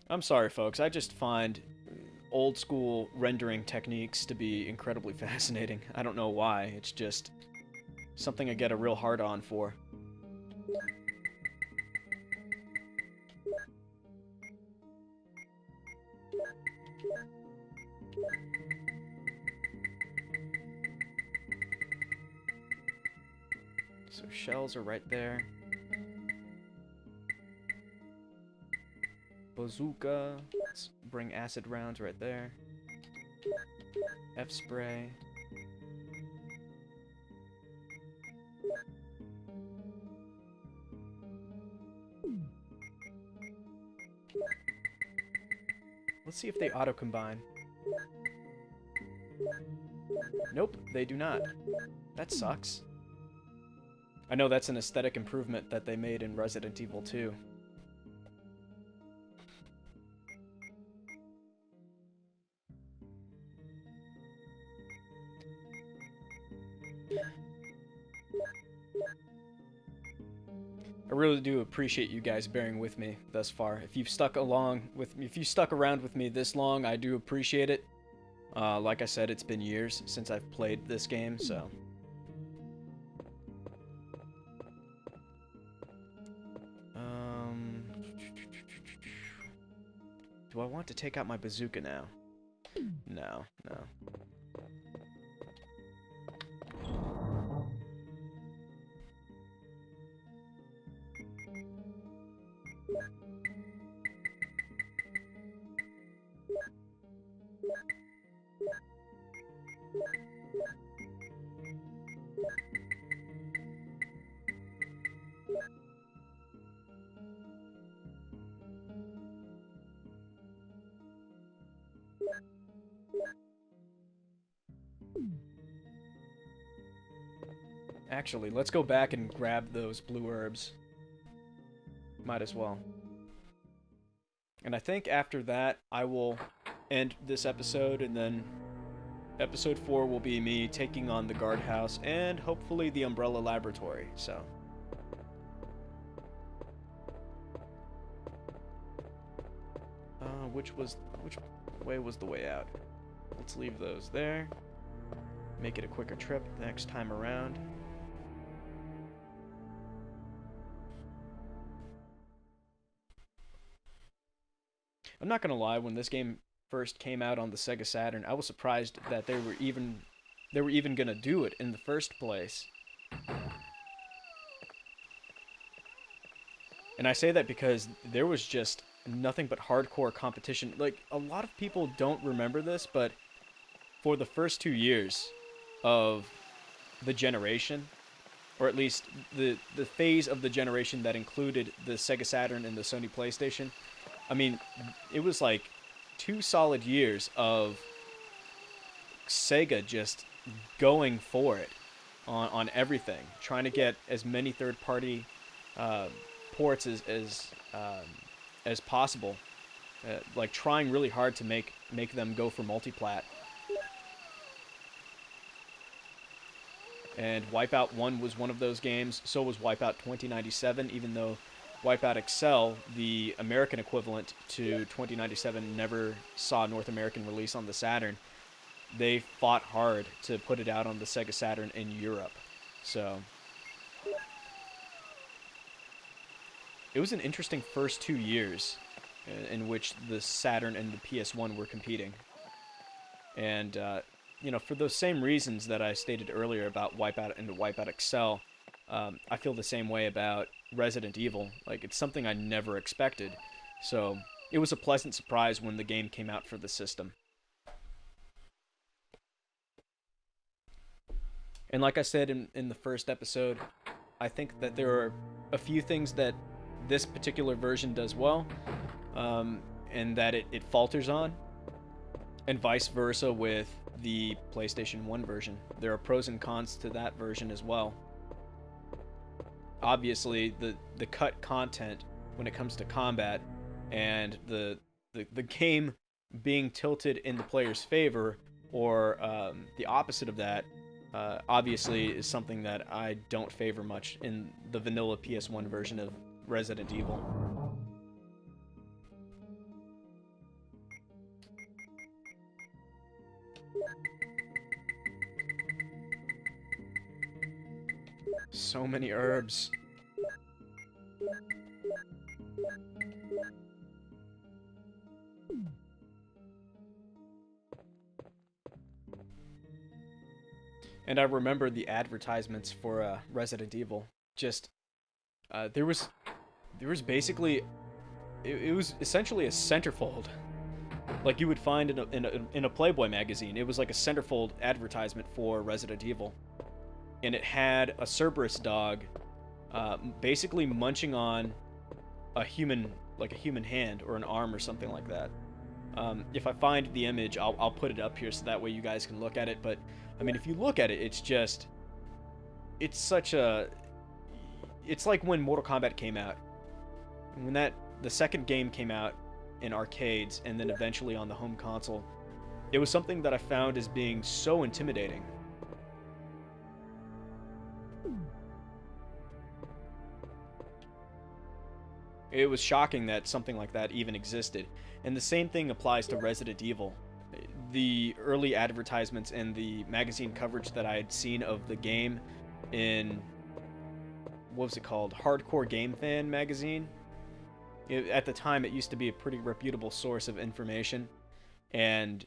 I'm sorry, folks. I just find old school rendering techniques to be incredibly fascinating. I don't know why. It's just something I get a real hard on for. So shells are right there. Bazooka. Let's bring acid rounds right there. F-spray. Let's see if they auto-combine. Nope, they do not. That sucks. I know that's an aesthetic improvement that they made in Resident Evil 2. I really do appreciate you guys bearing with me thus far. If you've stuck around with me this long, I do appreciate it. Like I said, it's been years since I've played this game, so. Do I want to take out my bazooka now? No, no. Actually, let's go back and grab those blue herbs. Might as well. And I think after that, I will end this episode, and then episode 4 will be me taking on the guardhouse and hopefully the Umbrella Laboratory, so. Which way was the way out? Let's leave those there. make it a quicker trip next time around. I'm not gonna lie, when this game first came out on the Sega Saturn, I was surprised that they were even gonna do it in the first place. And I say that because there was just nothing but hardcore competition. Like, a lot of people don't remember this, but for the first 2 years of the generation, or at least the phase of the generation that included the Sega Saturn and the Sony PlayStation, I mean, it was like 2 solid years of Sega just going for it on everything, trying to get as many third-party ports as possible, like trying really hard to make them go for multiplat. And Wipeout 1 was one of those games. So was Wipeout 2097, even though Wipeout Excel, the American equivalent to 2097, never saw North American release on the Saturn. They fought hard to put it out on the Sega Saturn in Europe. So it was an interesting first 2 years in which the Saturn and the PS1 were competing. And, you know, for those same reasons that I stated earlier about Wipeout and Wipeout Excel, I feel the same way about Resident Evil. Like, it's something I never expected. So it was a pleasant surprise when the game came out for the system. And like I said in the first episode, I think that there are a few things that this particular version does well, and that it falters on, and vice versa with the PlayStation 1 version. There are pros and cons to that version as well. Obviously, the cut content when it comes to combat and the game being tilted in the player's favor, or the opposite of that, obviously is something that I don't favor much in the vanilla PS1 version of Resident Evil. So many herbs. And I remember the advertisements for Resident Evil. Just there was basically it was essentially a centerfold, like you would find in a Playboy magazine. It was like a centerfold advertisement for Resident Evil, and it had a Cerberus dog, basically munching on a human hand or an arm or something like that. If I find the image, I'll put it up here so that way you guys can look at it. But I mean, if you look at it, it's like when Mortal Kombat came out. When the second game came out in arcades and then eventually on the home console, it was something that I found as being so intimidating. It was shocking that something like that even existed. And the same thing applies to Resident Evil. The early advertisements and the magazine coverage that I had seen of the game in, what was it called? Hardcore Game Fan magazine. At the time, it used to be a pretty reputable source of information. And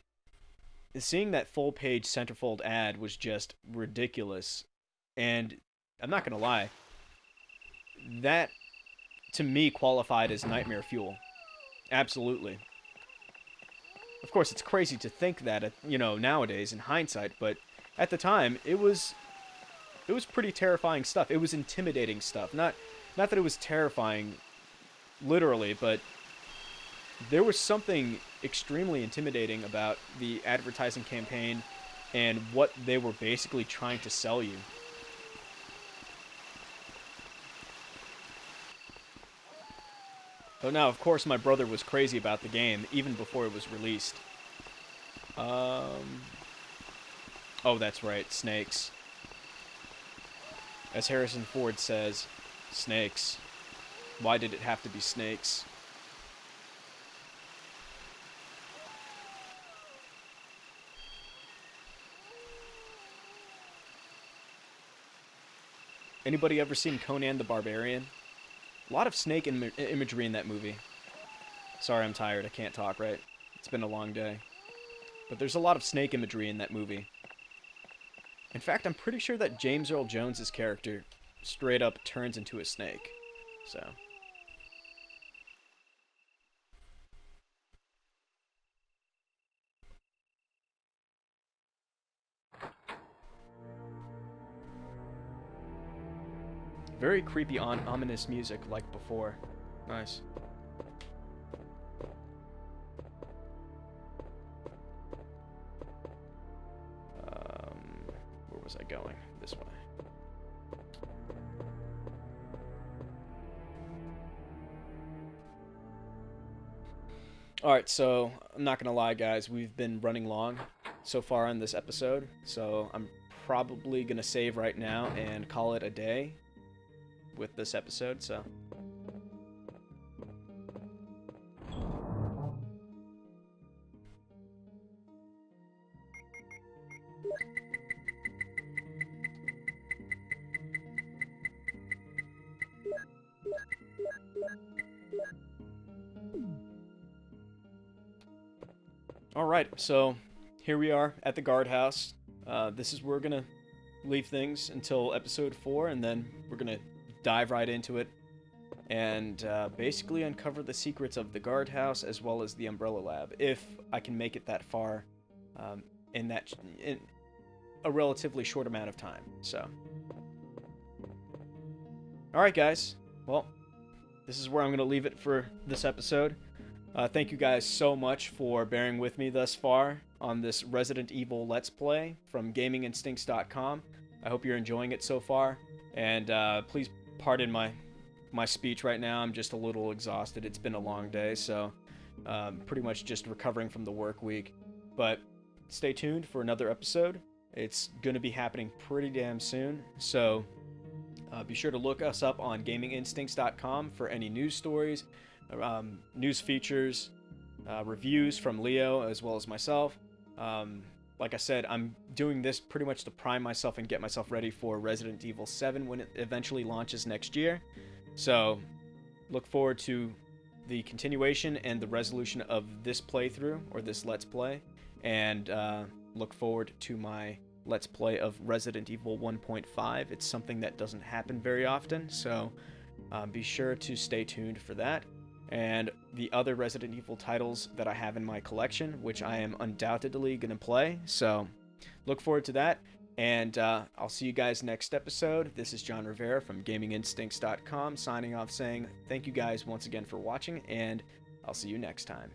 seeing that full-page centerfold ad was just ridiculous. And I'm not going to lie, that, to me, qualified as nightmare fuel. Absolutely. Of course, it's crazy to think that, nowadays in hindsight, but at the time, it was pretty terrifying stuff. It was intimidating stuff. Not that it was terrifying, literally, but there was something extremely intimidating about the advertising campaign and what they were basically trying to sell you. But now, of course, my brother was crazy about the game, even before it was released. Oh, that's right, snakes. As Harrison Ford says, snakes. Why did it have to be snakes? Anybody ever seen Conan the Barbarian? A lot of snake imagery in that movie. Sorry, I'm tired. I can't talk, right? It's been a long day. But there's a lot of snake imagery in that movie. In fact, I'm pretty sure that James Earl Jones's character straight up turns into a snake. So... very creepy, ominous music like before. Nice. Where was I going? This way. Alright, so I'm not gonna lie, guys. We've been running long so far on this episode, so I'm probably gonna save right now and call it a day with this episode, so... Alright, so here we are at the guardhouse. This is where we're gonna leave things until episode 4, and then we're gonna dive right into it and basically uncover the secrets of the guardhouse as well as the Umbrella Lab, if I can make it that far in a relatively short amount of time. So, alright guys, well, this is where I'm going to leave it for this episode. Thank you guys so much for bearing with me thus far on this Resident Evil Let's Play from GamingInstincts.com. I hope you're enjoying it so far, and please pardon my speech right now. I'm just a little exhausted. It's been a long day, so pretty much just recovering from the work week. But stay tuned for another episode. It's going to be happening pretty damn soon, so be sure to look us up on GamingInstincts.com for any news stories, news features, reviews from Leo as well as myself. Like I said, I'm doing this pretty much to prime myself and get myself ready for Resident Evil 7 when it eventually launches next year. So, look forward to the continuation and the resolution of this playthrough, or this Let's Play, and look forward to my Let's Play of Resident Evil 1.5. It's something that doesn't happen very often, so be sure to stay tuned for that. And the other Resident Evil titles that I have in my collection, which I am undoubtedly going to play. So look forward to that, and I'll see you guys next episode. This is John Rivera from GamingInstincts.com signing off saying thank you guys once again for watching, and I'll see you next time.